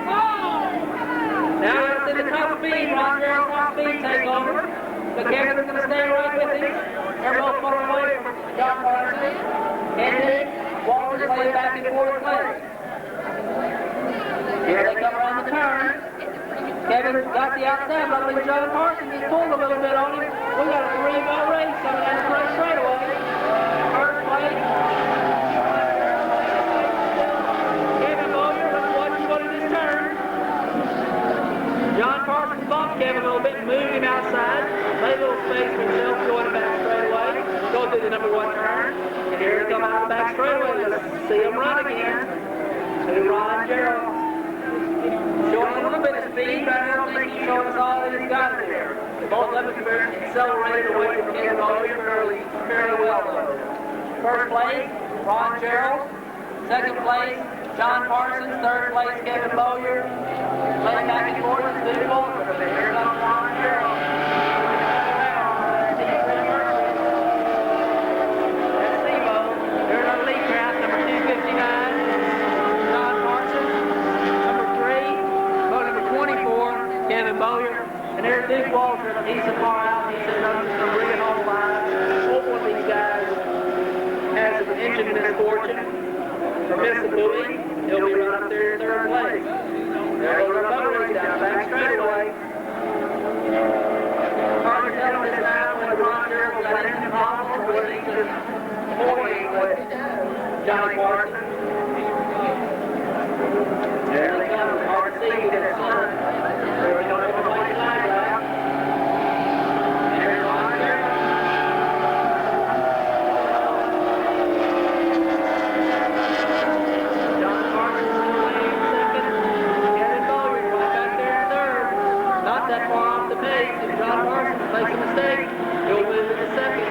B: Now it's in the top speed. Ron Gerald's top speed take over. But Kevin's going to stay right with him. They're both pulling away from John Parsons. And Walter's playing back and forth place. Here they come around the turn. Kevin got the outside, but I believe John Parsons just pulled a little bit on him. We got a 3-boat race coming down the front straightaway. First place. Kevin Bowyer, let's watch him go to this turn. John Parsons bumped Kevin a little bit and moved him outside. Made a little space for himself going back straightaway. Go through the number 1 turn. And here he comes out the back straightaway. Let's see him run again. To Ron Gerald. Showing a little bit of speed, but I don't think he's showing us all that he's got there. Both of them accelerated away from Kevin Bowyer fairly well, though. First place, Ron Gerald. Second place, John Parsons. Third place, Kevin Bowyer. Playing back and forth with Duke Walter. Here comes Ron Gerald. That's Sebo. There's our lead craft, number 259. John Parsons. Number 3. Boat number 24, Kevin Bowyer. And there's Duke Walter. He's so far out. He said, I'm just going to bring it all by. Hope one of these guys has an engine misfortune or miss a buoy. He'll be right up there in third place. There goes our boat race down back straightaway. Hard to tell this now when Ron Gerald got engine problems, but he's just toying with Johnny Parsons. There they come. It's hard to see with the sun. There we go. Everybody's line out. There's Ron Gerald. John Parsons playing second. Kevin Bowyer right back there in third. Not that far off the pace. If John Parsons makes a mistake, he'll move into second.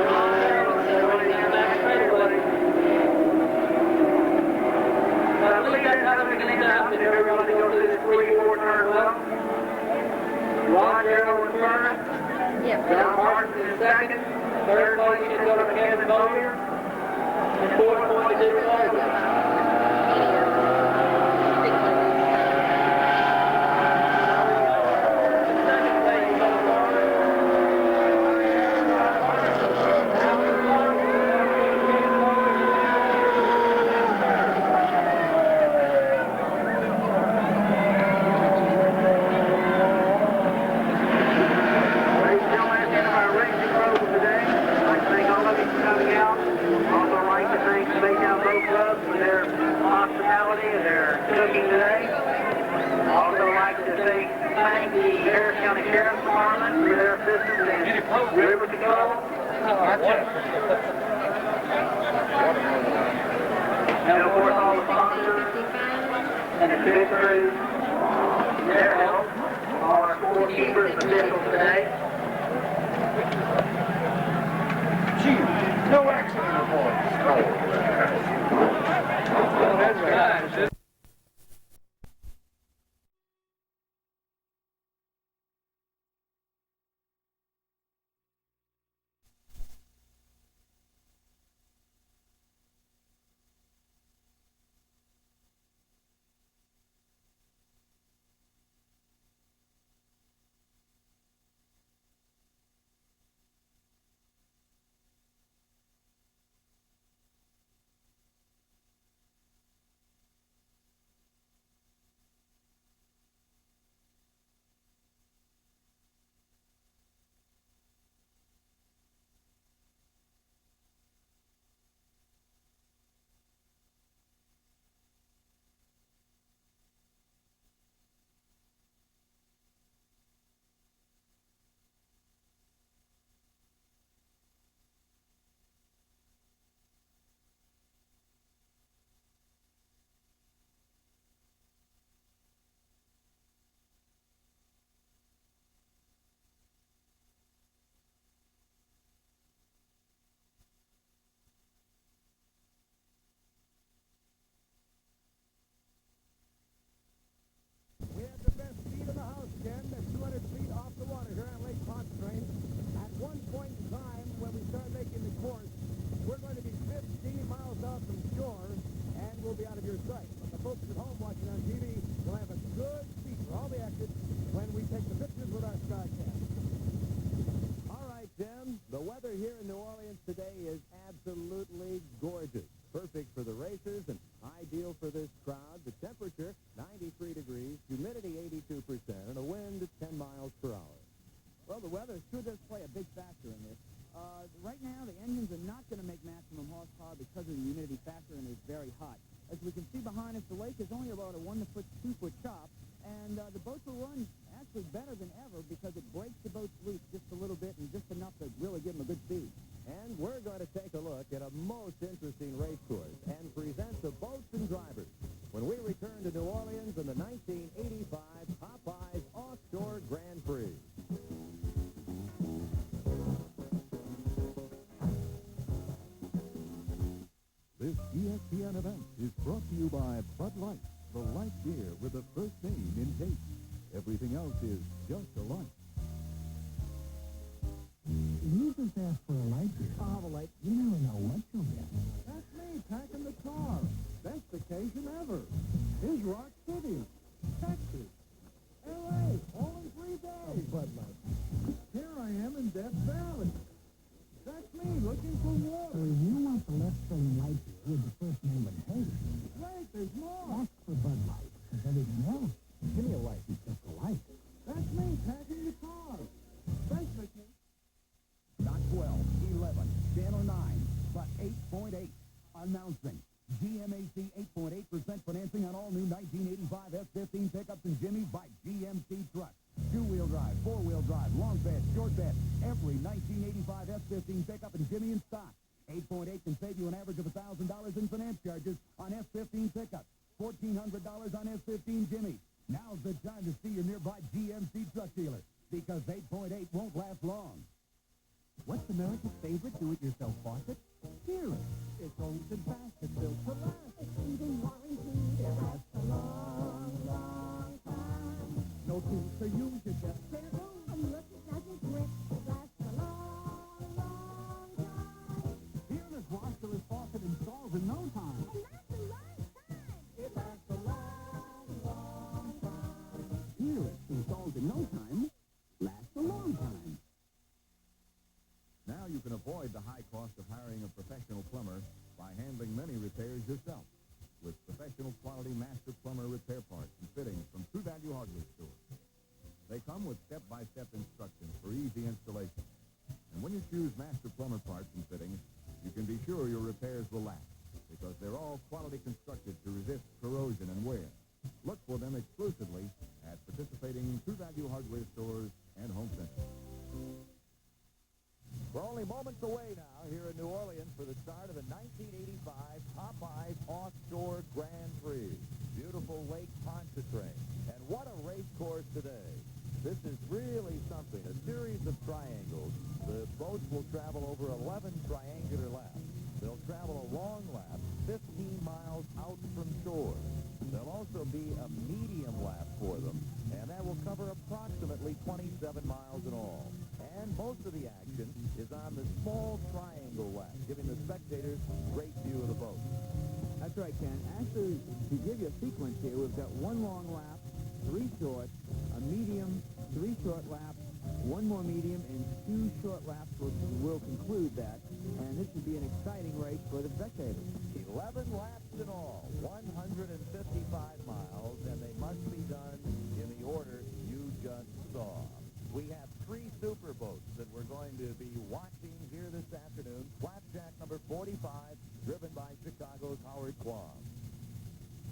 B: Ron Gerald accelerating down back straightaway. I believe that's how they're going to stop if they're going to go to this 3-4 turn well. Ron Gerald in first. John Parsons in second. Third place should go to Kevin Bowyer. And fourth point to Duke Walter.
D: Also like to thank Baytown Boat Club for their hospitality and their cooking today. Also like to thank the Harris County Sheriff's Department for their assistance in river control. And of course all the sponsors and the fish crews, their help, all our scorekeepers and officials today.
F: No accident reports.
H: Ideal for this crowd. The temperature, 93 degrees, humidity 82%, and a wind at 10 miles per hour.
I: Well, the weather sure does play a big factor in this. Right now, the engines are not going to make maximum horsepower because of the humidity factor, and it's very hot. As we can see behind us, the lake is only about a 1 to 2 foot chop, and the boats will run actually better than ever because it breaks the boats loose just a little bit and just enough to really give them a good speed.
H: And we're going to take a look at a most interesting race course and present the boats and drivers when we return to New Orleans in the 1985 Popeyes Offshore Grand Prix.
J: This ESPN event is brought to you by Bud Light, the light beer with the first name in taste. Everything else is just a light.
K: You just ask for a light beer. I'll have a light. You never know what you'll get.
F: That's me packing the car. Best vacation ever. Here's Rock City, Texas, L.A., all in 3 days.
K: Bud Light.
F: Here I am in Death Valley. That's me looking for water.
K: So you want the left-filling light beer with the first name in taste.
F: Wait, there's more.
K: Ask for Bud Light, because everything else, give me a light. It's just a light.
F: That's me packing the car. Best vacation.
I: Not 12, 11, 10, or 9, but 8.8. Announcing GMAC 8.8% financing on all new 1985 F-15 pickups and Jimmys by GMC Trucks. Two-wheel drive, four-wheel drive, long bed, short bed. Every 1985 F-15 pickup and Jimmy in stock. 8.8 can save you an average of $1,000 in finance charges on F-15 pickups. $1,400 on F-15 Jimmys. Now's the time to see your nearby GMC truck dealer, because 8.8 won't last long. What's America's favorite do-it-yourself faucet? Here. It's old and fast, built to last.
E: It's even warranted. It lasts a long, long time.
I: No tools to use, you just
E: Clear room and look, it doesn't grip. It lasts a long, long time.
I: Fearless washerless faucet installs in no time.
E: It lasts a long time. It lasts a long, long time.
I: Fearless installed in no time lasts a long time.
H: Now you can avoid the high cost of hiring a professional plumber by handling many repairs yourself with professional quality master plumber repair parts and fittings from True Value Hardware Stores. They come with step-by-step instructions for easy installation. And when you choose master plumber parts and fittings, you can be sure your repairs will last because they're all quality constructed to resist corrosion and wear. Look for them exclusively at participating True Value Hardware Stores and home centers. We're only moments away now here in New Orleans for the start of the 1985 Popeyes Offshore Grand Prix. Beautiful Lake Pontchartrain. And what a race course today. This is really something, a series of triangles. The boats will travel over 11 triangular laps. They'll travel a long lap, 15 miles out from shore. There'll also be a medium lap for them, and that will cover approximately 27 miles in all. And most of the action is on the small triangle lap, giving the spectators a great view of the boat.
I: That's right, Ken. Actually, to give you a sequence here, we've got one long lap, 3 short, a medium, 3 short laps, 1 more medium, and 2 short laps will conclude that. And this should be an exciting race for the spectators.
H: 11 laps in all, 155 miles, and they must be done in the order you just saw. We have 3 super boats that we're going to be watching here this afternoon. Flapjack number 45, driven by Chicago's Howard Quam.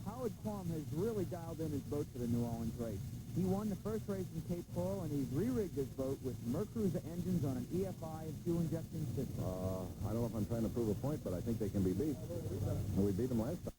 I: Howard Quam has really dialed in his boat for the New Orleans race. He won the first race in Cape Coral, and he's re-rigged his boat with Mercruiser engines on an EFI and fuel injection system.
H: I don't know if I'm trying to prove a point, but I think they can be beat. We beat them last time.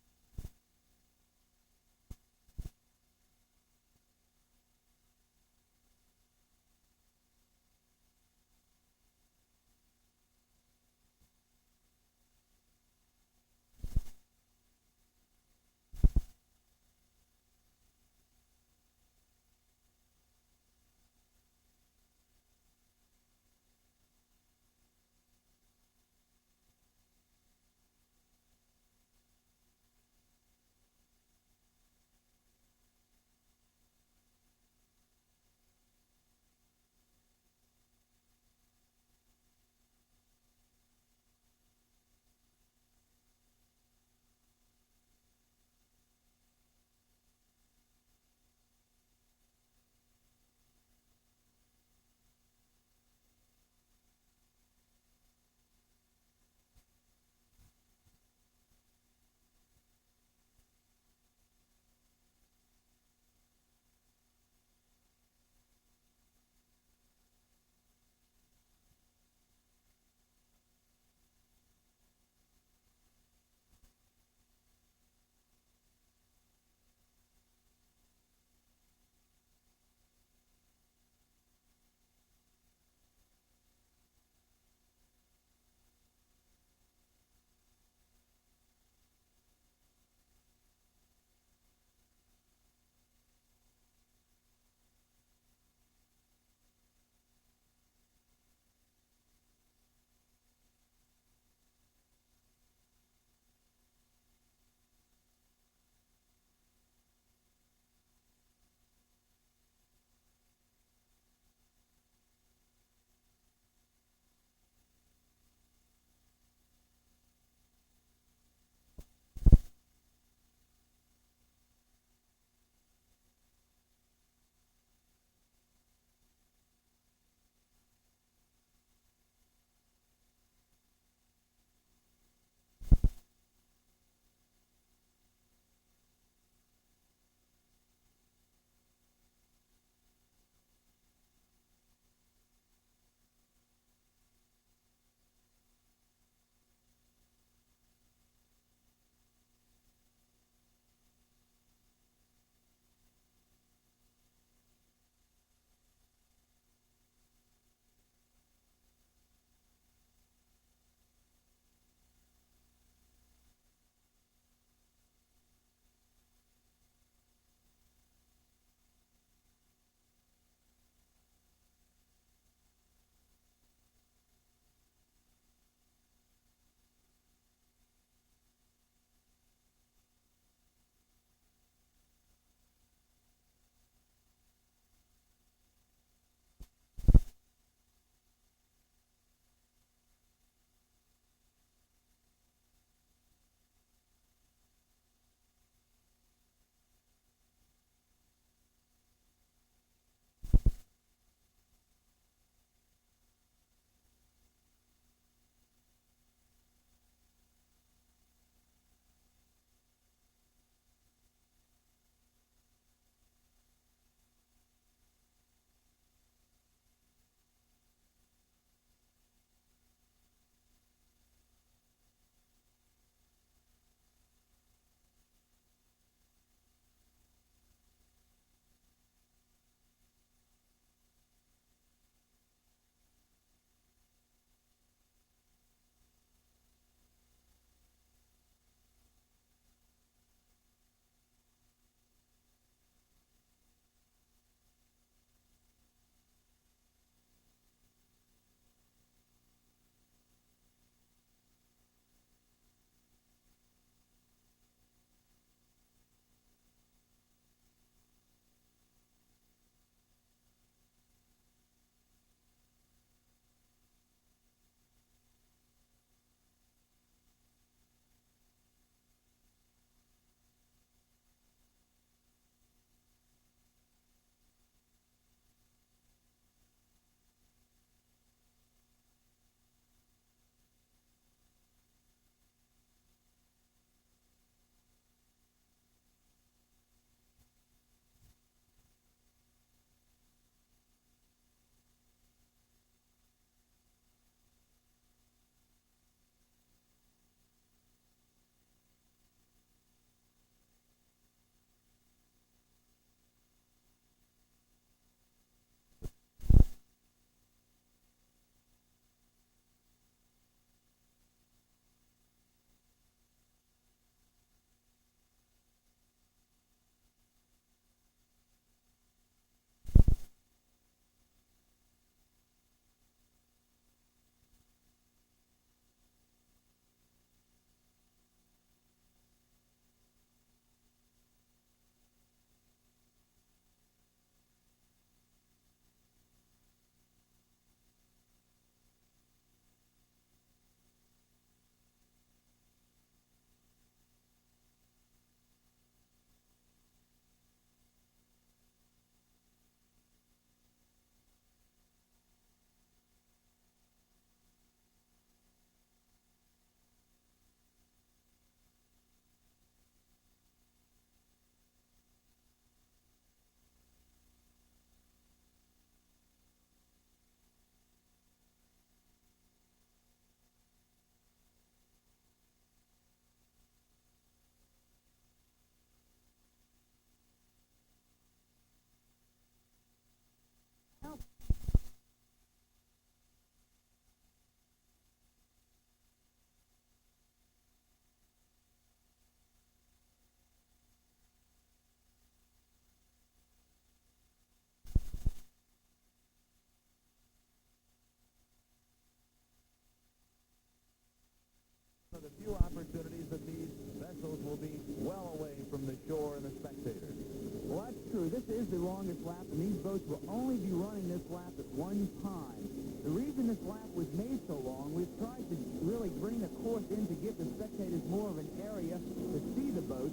H: the shore and the spectators.
I: Well, that's true. This is the longest lap, and these boats will only be running this lap at one time. The reason this lap was made so long, we've tried to really bring the course in to give the spectators more of an area to see the boats,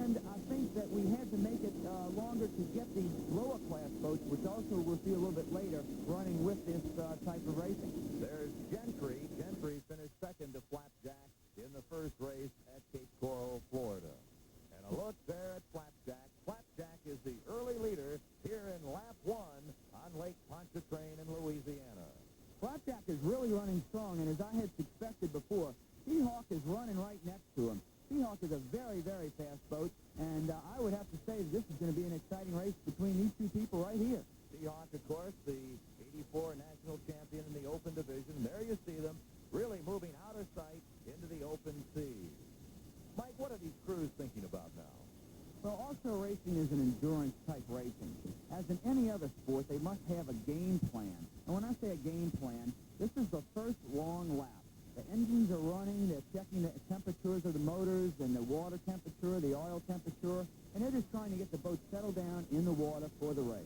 I: and I think that we had to make it longer to get the lower class boats, which also we'll see a little bit later, running with this type of racing.
H: There's Gentry. Gentry finished second to Flapjack in the first race at Cape Coral, Florida. And a look there at Flapjack. Flapjack is the early leader here in lap 1 on Lake Pontchartrain in Louisiana.
I: Flapjack is really running strong, and as I had suspected before, Seahawk is running right next to him. Seahawk is a very, very fast boat, and I would have to say that this is going to be an exciting race between these two people right here.
H: Seahawk, of course, the 84 national champion in the open division. There you see them really moving out of sight into the open sea. Mike, what are these crews thinking about now?
I: Well, offshore racing is an endurance-type racing. As in any other sport, they must have a game plan. And when I say a game plan, this is the first long lap. The engines are running, they're checking the temperatures of the motors and the water temperature, the oil temperature, and they're just trying to get the boat settled down in the water for the race.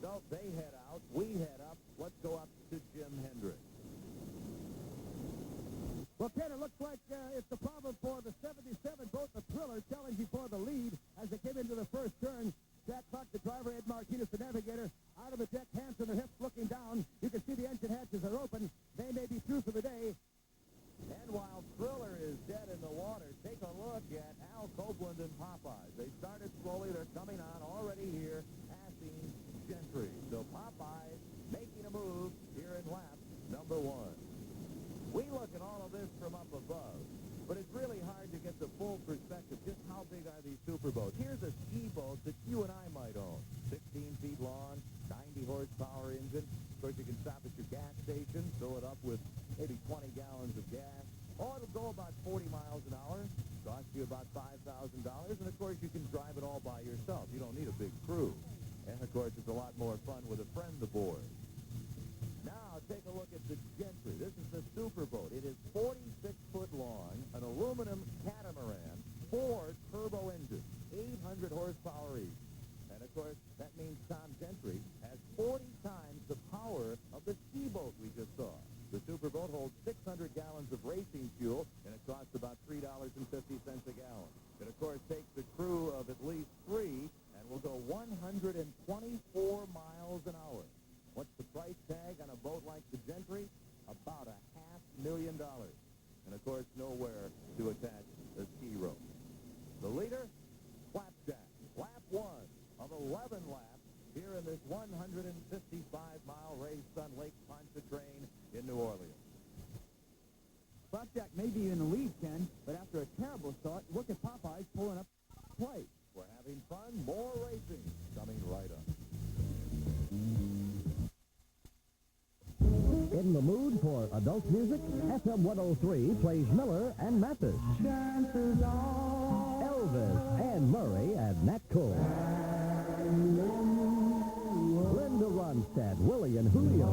H: So they head out, we head up. Let's go up to Jim Hendricks.
F: Well, Ken, it looks like it's the problem for the 77 boat, the Thriller, challenging for the lead as they came into the first turn. Jack Clark, the driver, Ed Martinez, the navigator, out of the deck, hands on their hips, looking down. You can see the engine hatches are open. They may be through for the day.
H: And while Thriller is dead in the water, take a look at Al Copeland and Popeyes. They started slowly. They're coming on already here, passing Gentry. So Popeyes making a move here in lap number 1. We look at all of this from up above, but it's really hard to get the full perspective. Just how big are these superboats? Here's a ski boat that you and I might own. 16 feet long, 90 horsepower engine. Of course, you can stop at your gas station, fill it up with maybe 20 gallons of gas. Oh, it'll go about 40 miles an hour, cost you about $5,000, and of course, you can drive it all by yourself. You don't need a big crew. And of course, it's a lot more fun with a friend aboard. Now, take a look at the Gentry. This is the superboat. It is 46 foot long, an aluminum catamaran, 4 turbo engines, 800 horsepower each. And of course, that means Tom Gentry has 40 times the power of the ski boat we just saw. The superboat holds 600 gallons of racing fuel, and it costs about $3.50 a gallon. It, of course, takes a crew of at least 3, and will go 124 miles an hour. What's the price tag on a boat like the Gentry? About $500,000. And, of course, nowhere to attach a ski rope. The leader, Flapjack. Lap 1 of 11 laps here in this 155-mile race on Lake Pontchartrain in New Orleans.
I: Flapjack may be in the lead, Ken, but after a terrible start, look at Popeyes pulling up play.
H: We're having fun. More racing coming right up.
L: In the mood for adult music, FM 103 plays Miller and Mathis. Elvis, Ann Murray, and Nat Cole. Linda Ronstadt, Willie and Julio.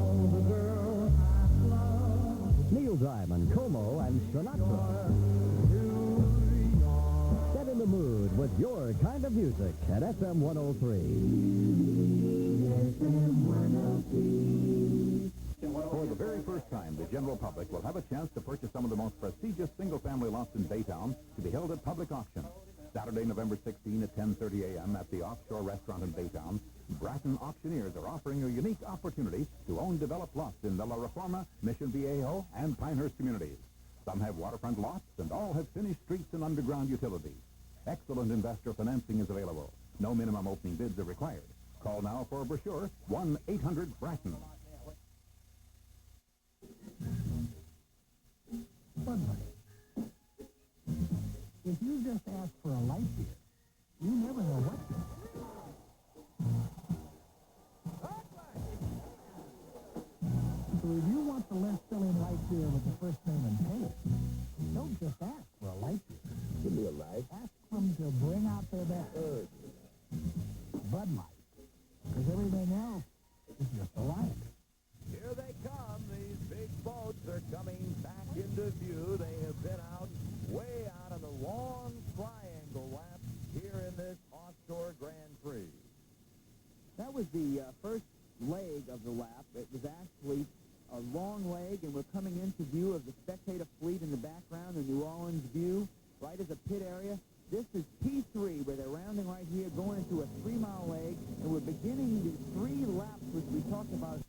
L: Neil Diamond, Como, and Sinatra. Get in the mood with your kind of music at FM 103. FM 103.
M: For the very first time, the general public will have a chance to purchase some of the most prestigious single-family lots in Baytown to be held at public auction. Saturday, November 16 at 10:30 a.m. at the Offshore Restaurant in Baytown, Bratton auctioneers are offering a unique opportunity to own developed lots in the La Reforma, Mission Viejo, and Pinehurst communities. Some have waterfront lots, and all have finished streets and underground utilities. Excellent investor financing is available. No minimum opening bids are required. Call now for a brochure, 1-800-BRATTON.
K: If you just ask for a light beer, you never know what to get. So if you want the less filling light beer with the first name and taste, don't just ask for a light beer.
G: Give me a light.
K: Ask them to bring out their best. Bud Light. Because everything else is just a light.
H: Here they come. These big boats are coming back into view. They have been out, way out on the long triangle lap
N: was the first leg of the lap. It was actually a long leg, and we're coming into view of the spectator fleet in the background, the New Orleans view, right as a pit area. This is P3, where they're rounding right here, going into a 3-mile leg, and we're beginning the 3 laps, which we talked about.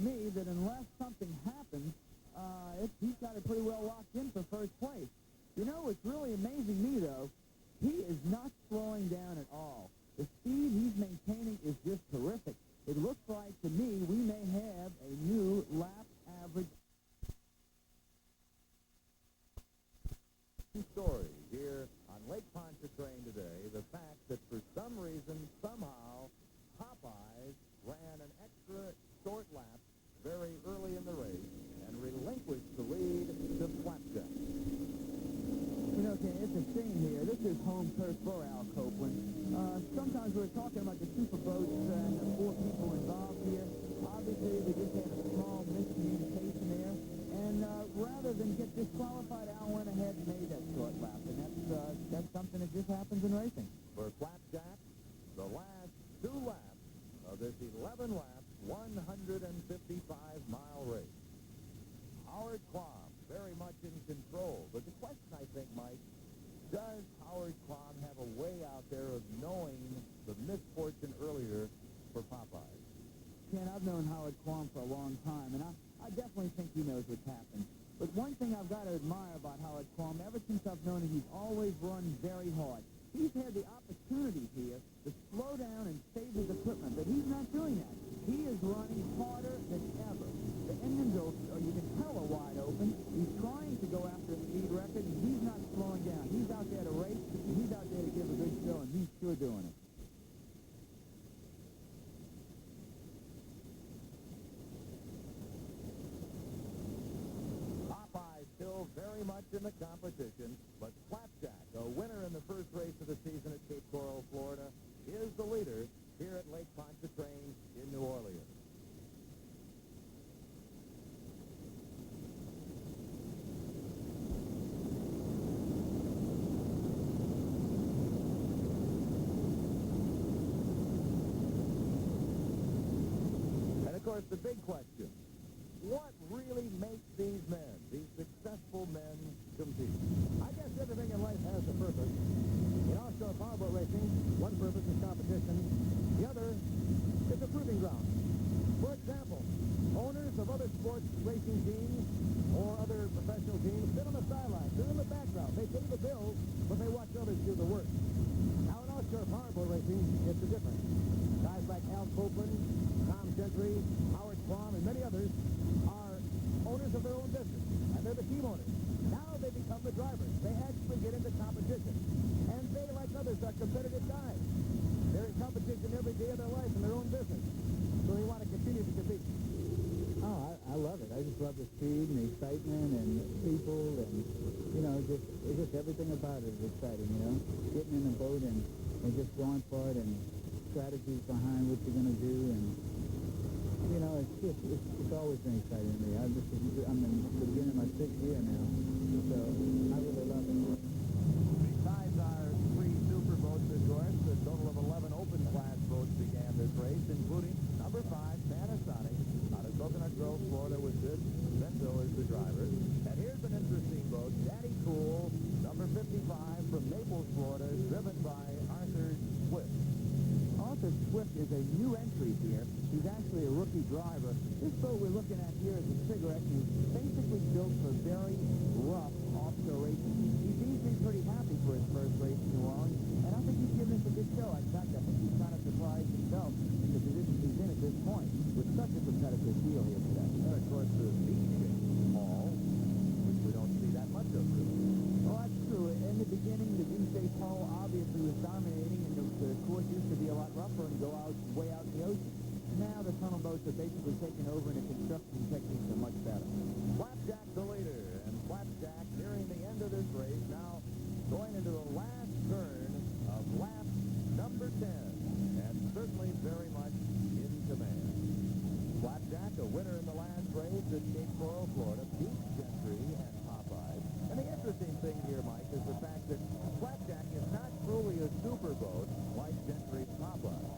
N: me that unless something happens, he's got it pretty well locked in for first place. You know, what's really amazing me, though, he is not slowing down at all. The speed he's maintaining is just terrific. It looks like, to me, we may have a new lap average.
H: Story here on Lake Pontchartrain today, the fact that for some reason, somehow, Popeyes ran an extra short lap very early in the race and relinquished the lead to Flapjack.
N: You know, Ken, it's a shame here. This is home turf for Al Copeland. Sometimes we're talking about the super boats and the 4 people involved here. Obviously, they just had a small miscommunication there. And rather than get disqualified, Al went ahead and made that short lap. And that's something that just happens in racing.
H: For Flapjack, the last 2 laps of this 11-lap, 155-mile race. Howard Quam very much in control. But the question, I think, Mike, does Howard Quam have a way out there of knowing the misfortune earlier for Popeyes?
N: Ken, I've known Howard Quam for a long time, and I definitely think he knows what's happened. But one thing I've got to admire about Howard Quam, ever since I've known him, he's always run very hard. He's had the opportunity here to slow down and save his equipment, but he's not doing that. He is running harder than ever. The engines are, you can tell, are wide open. He's trying to go after a speed record, and he's not slowing down. He's out there to race, and he's out there to give a good show, and he's sure doing it.
H: Popeye still very much in the competition, but Flapjack, a winner in the first race of the season at Cape Coral, Florida, is the leader here at Lake Pontchartrain in New Orleans. And of course, the big question, what really makes these men, these successful men, compete?
F: I guess everything in life has a purpose. In offshore powerboat racing, one purpose is competition. The other is a proving ground. For example, owners of other sports racing teams or other professional teams sit on the sidelines. They're in the background. They pay the bills, but they watch others do the work. Now, in offshore powerboat racing, it's a difference. Guys like Al Copeland, Tom Gentry, Howard Quam, and many others are owners of their own business, and they're the team owners. Now they become the drivers. They actually get into competition. And they, like others, are competitive guys. They're in competition every day of their life in their own business. So they want to continue to compete.
N: Oh, I love it. I just love the speed and the excitement and the people and, you know, it's just everything about it is exciting, you know. Getting in a boat and just going for it and strategies behind what you're going to do and, you know, it's always been exciting to me. I'm in the beginning of my 6th year now, so I really love it.
H: Besides our 3 super boats, of course, a total of 11 open-class boats began this race, including number 5, Panasonic, out of Coconut Grove, Florida, with Sid Bento as the driver. And here's an interesting boat, Daddy Cool, number 55, from Naples, Florida, driven by Arthur Swift.
N: Arthur Swift is a new entry here. He's actually a rookie driver. This boat we're looking at here is a cigarette, and he's basically built for very rough offshore racing. He seems to be pretty happy for his first race in New Orleans, and I think he's giving us a good show. In fact, I think he's kind of surprised himself in the position he's in at this point with such a competitive field here today.
H: And, of course, the beach hall, which we don't see that much of, really.
N: Well, that's true. In the beginning, the V-Shape hull obviously was dominating, and the course used to be a lot rougher and go out way out in the ocean. Now the tunnel boats are basically taking over, and the construction techniques are much better.
H: Flapjack the leader, and Flapjack nearing the end of this race, now going into the last turn of lap number 10, and certainly very much in command. Flapjack, a winner in the last race at Cape Coral, Florida, beat Gentry and Popeye. And the interesting thing here, Mike, is the fact that Flapjack is not truly a super boat like Gentry's Popeye.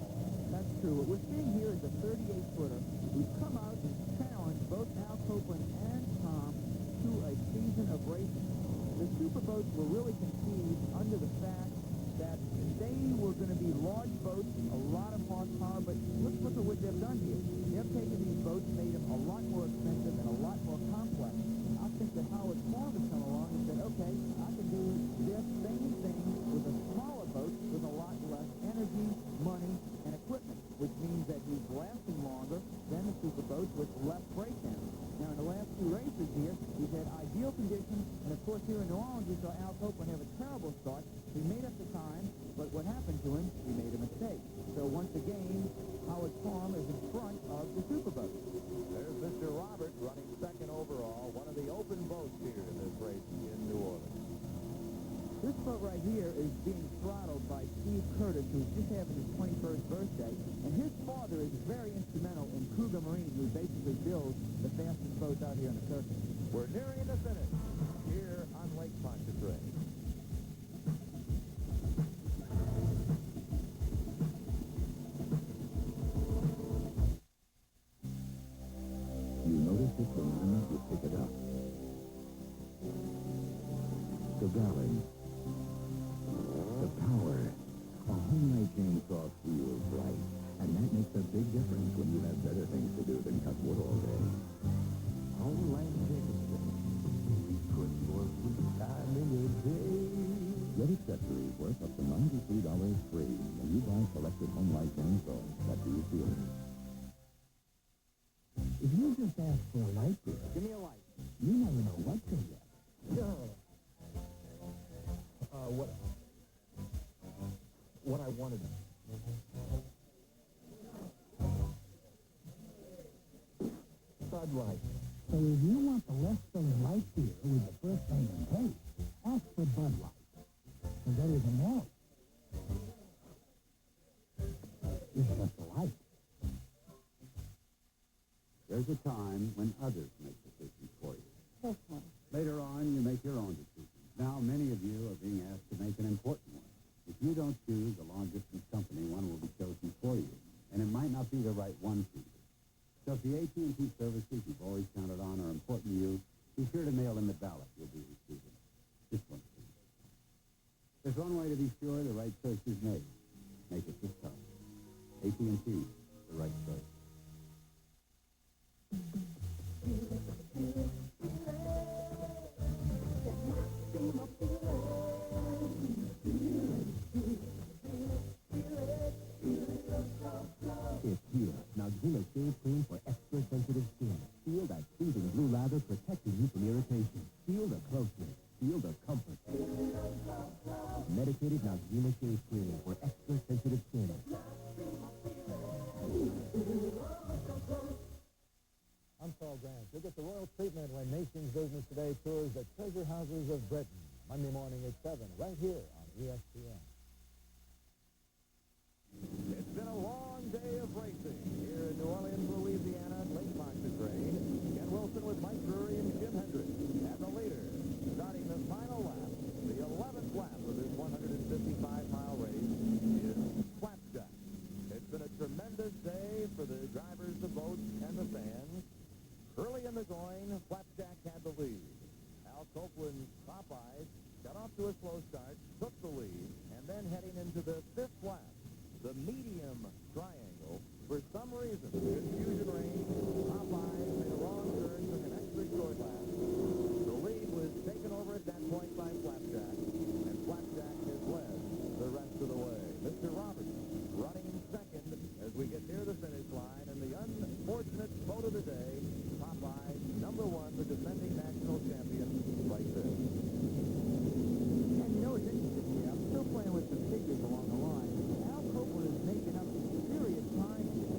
N: That's true. What we're seeing here is a 38-footer who's come out and challenged both Al Copeland and Tom to a season of racing. The super boats were really conceived under the fact that they were going to be large boats, a lot of horsepower, but look at what they've done here. They've taken these boats, made them a super boats with less breakdown. Now, in the last two races here, he's had ideal conditions, and of course here in New Orleans, we saw Al Copeland have a terrible start. He made up the time, but what happened to him, he made a mistake. So once again, Howard Farm is in front of the super boat.
H: There's Mr. Roberts running second overall, one of the open boats here in this race in New Orleans.
N: This boat right here is being throttled by Steve Curtis, who's just having his 21st birthday, and his father is very instrumental in Cougar Marine, who basically builds the fastest boats out here on the circuit.
H: We're nearing the finish here on Lake Pontchartrain.
M: You notice it the moment you pick it up. The balance. The power. A homemade chainsaw feels right, and that makes a big difference when you have better things to do than cut wood all day. Homeland Jacobson. We put more sweet time in your day. Get accessories worth up to $93 free when you buy selected Homelight chainsaws that do feel it.
K: If you just ask for a light beer,
N: Give me a light.
K: you never know what you'll get.
N: What I wanted.
K: Bud Light. So if you want the less filling light beer with the first name and taste, ask for Bud Light. Because everything else is just a light.
M: There's a time when others make decisions for you. Later on, you make your own decisions. Now, many of you are being asked to make an important one. If you don't choose a long-distance company, one will be chosen for you, and it might not be the right one for you. So if the AT&T services you've always counted on are important to you, be sure to mail in the ballot you'll be receiving. Just one thing. There's one way to be sure the right choice is made. Make it yourself. AT&T, the right choice.
L: It's here. Noxzema Shave Cream for extra sensitive skin. Feel that soothing blue lather protecting you from irritation. Feel the closeness. Feel the comfort. Medicated Noxzema Shave Cream for extra sensitive skin.
F: I'm Saul Grant. You'll get the royal treatment when Nation's Business Today tours the treasure houses of Britain. Monday morning at 7, right here on ESPN.
H: It's been a long day of racing here in New Orleans, Louisiana, at Lake Pontchartrain. Ken Wilson with Mike Drury and Jim Hendricks. And the leader, starting the final lap, the 11th lap of this 155-mile race, is Flapjack. It's been a tremendous day for the drivers, the boats, and the fans. Early in the going, Flapjack had the lead. Al Copeland's Popeyes got off to a slow start, took the lead, and then heading into the 5th lap, the medium triangle, for some reason, confusion reigned. Popeyes made a wrong turn, took an extra short lap. The lead was taken over at that point by Flapjack, and Flapjack has led the rest of the way. Mr. Roberts running second as we get near the finish line, and the unfortunate boat of the day, Popeyes, number 1, the defending national champion, right there.
N: And you know what's interesting here? I'm still playing with some figures along the line. Al Copeland is making up serious time here.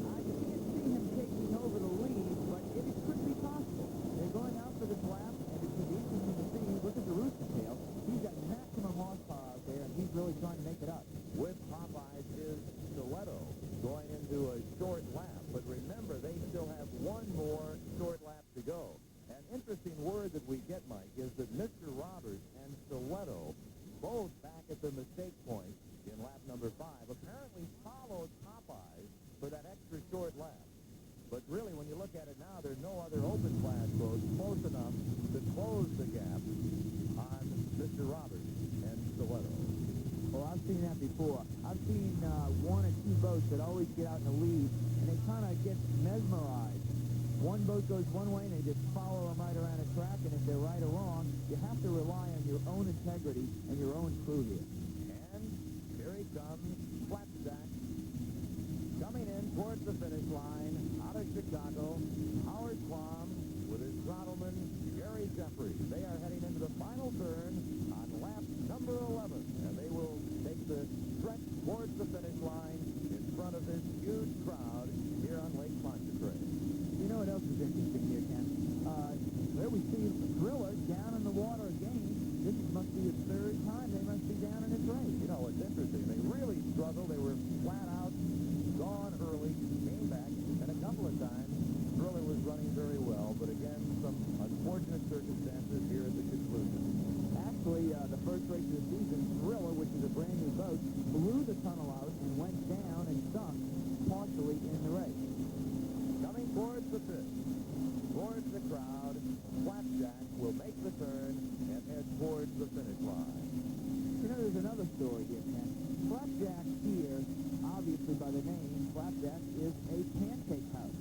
N: I can't see him taking over the lead, but it could be possible. They're going out for this lap, and it should be interesting to see. Look at the rooster tail. He's got maximum horsepower out there, and he's really trying to make it up.
H: With Popeyes is Stiletto going into a short lap. But remember, they still have one more short lap to go. An interesting word that we get, Mike, is that Mr. Roberts and Stiletto, both back at the mistake point in lap number 5, apparently followed Popeyes for that extra short lap. But really, when you look at it now, there are no other open class boats close enough to close the gap on Mr. Roberts and Stiletto.
N: Well, I've seen that before. I've seen one or two boats that always get out in the lead, and they kind of get mesmerized. One boat goes one way, and they just follow them right around the track, and if they're right or wrong, you have to rely on your own integrity and your own crew here.
H: And here he comes, Flapjack, coming in towards the finish line, out of
M: Prix. They are heading into the final turn on lap number 11, and they will take the stretch towards the finish line in front of this huge crowd here on Lake Pontchartrain.
N: You know what else is interesting here, Ken? There we see Thriller down in the water again. This must be his third time they must be down in this race.
M: You know, it's interesting. They really struggled. They were flat out, gone early, came back, and a couple of times Thriller was running very well, but again, some unfortunate circumstances here at the conclusion.
N: Actually, the first race of the season, Thriller, which is a brand new boat, blew the tunnel out and went down and sunk partially in the race.
M: Coming towards the pit, towards the crowd, Flapjack will make the turn and head towards the finish line.
N: You know, there's another story here, Ken. Flapjack here, obviously by the name, Flapjack is a pancake house.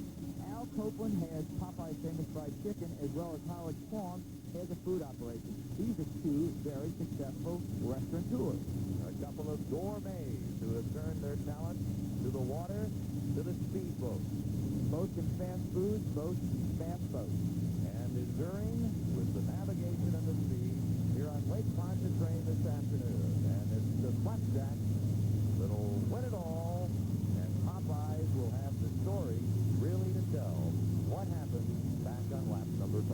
N: Al Copeland has Popeye's Famous Fried Chicken, as well as Howard Kwong has a food operation. These are two very successful restaurateurs.
M: A couple of gourmets who have turned their talent to the water, to the speedboat.
N: Both in fast food, both fast boats.
M: And enduring with the navigation and the speed here on Lake Pontchartrain this afternoon. And it's the Flapjack that'll win it all, and Popeyes will have the story really to tell what happened back on lap number 5.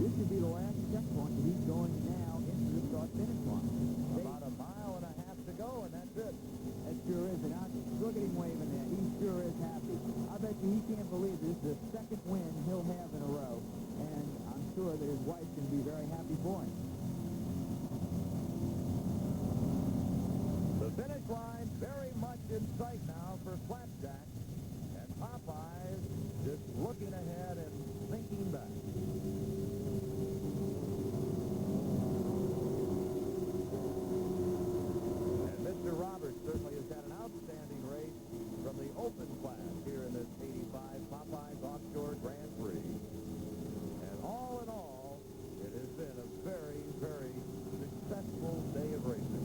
N: This should be the last checkpoint that he's going now into the start-finish line.
M: About a mile and a half to go, and that's it.
N: That sure is, and look at him waving there. He sure is happy. I bet you he can't believe this is the second win he'll have in a row, and I'm sure that his wife can be very happy for him.
M: The finish line very much in sight now for Flapjack, and Popeyes just looking ahead and thinking back. And Mr. Roberts certainly has had an outstanding race from the open class here in this 85 Popeyes Offshore Grand Prix. And all in all, it has been a very, very successful day of racing.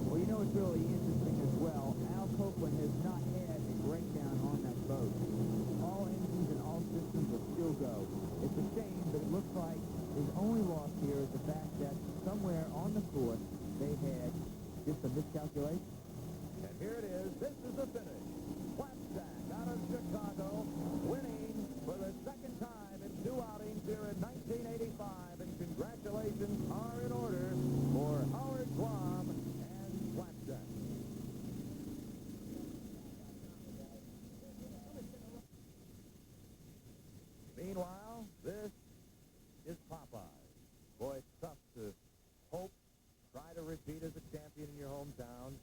N: Well, you know what's really interesting as well? Al Copeland has not had a breakdown on that boat. All engines and all systems will still go. It's a shame, but it looks like his only loss here is the fact that somewhere on the course they had just a miscalculation.
M: And here it is. This is the finish. Flapjack out of Chicago, winning for the second time in 2 outings here in 1985. And congratulations are in order for Howard Guam and Flapjack. Meanwhile, this is Popeye. Boy, it's tough to hope, try to repeat as a champion in your hometown,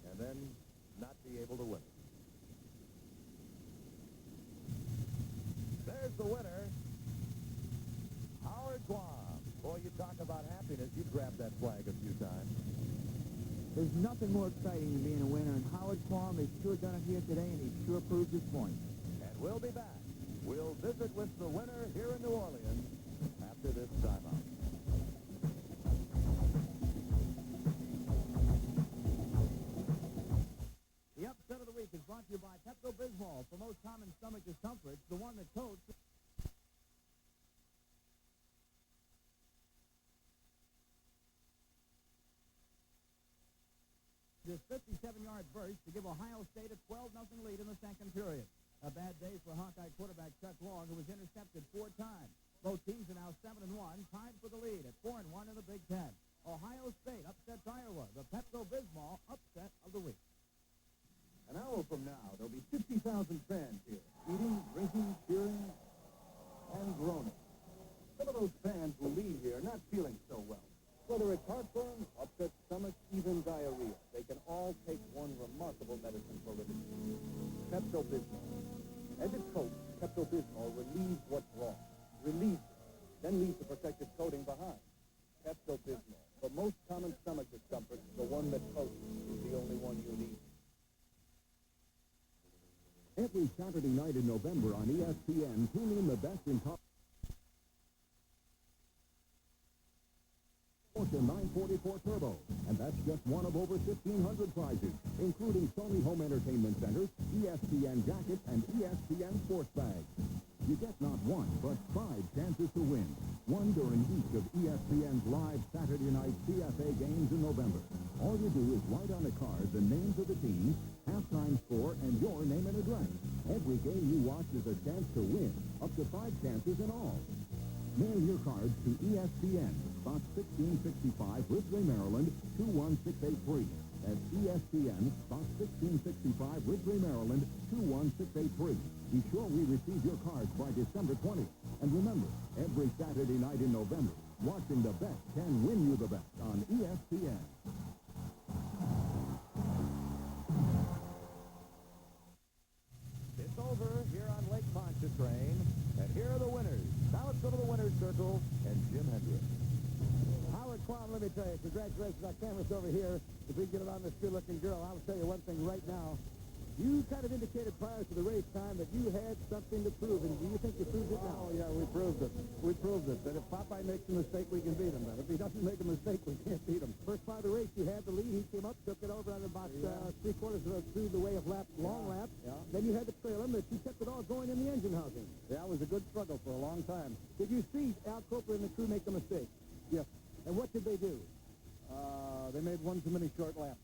M: and then not be able to win it. There's the winner, Howard Guam. Boy, you talk about happiness. You'd grab that flag a few times.
N: There's nothing more exciting than being a winner, and Howard Kwong has sure done it here today, and he sure proved his point.
M: And we'll be back. We'll visit with the winner here in New Orleans after this timeout.
F: The upset of the week is brought to you by Pepto-Bismol. For most common stomach discomforts, the one that coats... This 57-yard burst to give Ohio State a 12-0 lead in the second period. A bad day for Hawkeye quarterback Chuck Long, who was intercepted 4 times. Both teams are now 7-1, tied for the lead at 4-1 in the Big Ten. Ohio State upsets Iowa, the Pepto-Bismol upset of the week.
J: An hour from now, there'll be 50,000 fans here, eating, drinking, cheering, and groaning. Some of those fans will leave here not feeling so well. Whether it's heartburn, upset stomach, even diarrhea, they can all take one remarkable medicine for relief. Pepto-Bismol. As it coats, Pepto-Bismol relieves what's wrong. Relieves it, then leaves the protective coating behind. Pepto-Bismol. For most common stomach discomfort, the one that coats is the only one you need.
H: Every Saturday night in November on ESPN, tune in the best in Porsche 944 Turbo, and that's just one of over 1,500 prizes, including Sony Home Entertainment Centers, ESPN jackets, and ESPN sports bags. you get not one, but 5 chances to win. One during each of ESPN's live Saturday night CFA games in November. All you do is write on a card the names of the teams, halftime score, and your name and address. Every game you watch is a chance to win, up to 5 chances in all. Mail your cards to ESPN, Box 1665, Ridgely, Maryland, 21683. That's ESPN, Box 1665, Ridgely, Maryland, 21683. Be sure we receive your cards by December 20th. And remember, every Saturday night in November, watching the best can win you the best on ESPN.
I: It's over here on Lake Pontchartrain, and here are the winners. Now let's go to the winner's circle and Jim Hendrick.
F: Howard Quam, let me tell you, congratulations. Our camera's over here. If we get it on this good-looking girl, I'll tell you one thing right now. You kind of indicated prior to the race time that you had something to prove, and do you think you proved it now?
J: Oh, yeah, we proved it. We proved it. That if Popeye makes a mistake, we can beat him. But if he doesn't make a mistake, we can't beat him.
F: First part of the race, you had the lead. He came up, took it over on about three-quarters through the way of long lap.
J: Yeah.
F: Then you had to trail him, but you kept it all going in the engine housing.
J: Yeah, it was a good struggle for a long time.
F: Did you see Al Cooper and the crew make a mistake?
J: Yes.
F: And what did they do?
J: They made one too many short laps.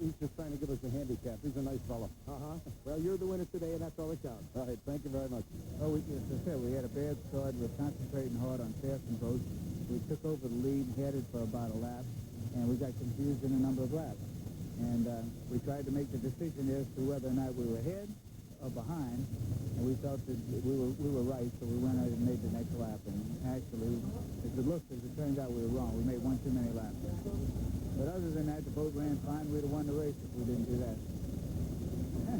J: He's just trying to give us a handicap. He's a nice fellow.
F: Well, you're the winner today, and that's all that counts.
J: All right, thank you very much.
N: Oh, as I said, we had a bad start. We were concentrating hard on passing boats. We took over the lead, headed for about a lap, and we got confused in a number of laps. And we tried to make the decision as to whether or not we were ahead or behind, and we felt that we were right, so we went out and made the next lap. And actually, as it turns out, we were wrong. We made one too many laps. But other than that, the boat ran fine. We'd have won the race if we didn't do that.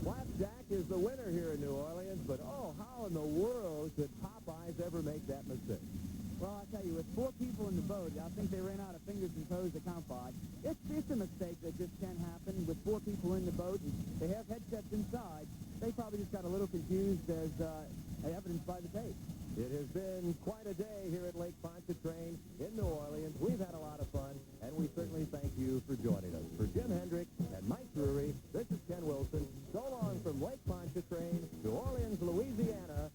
I: Flapjack is the winner here in New Orleans, but oh, how in the world could Popeyes ever make that mistake?
N: Well, I'll tell you, with 4 people in the boat, I think they ran out of fingers and toes to count by. It's a mistake that just can happen with 4 people in the boat, and they have headsets inside. They probably just got a little confused as evidenced by the tape.
I: It has been quite a day here at Lake Pontchartrain in New Orleans. We've had a lot of fun, and we certainly thank you for joining us. For Jim Hendrick and Mike Drury, this is Ken Wilson. So long from Lake Pontchartrain, New Orleans, Louisiana,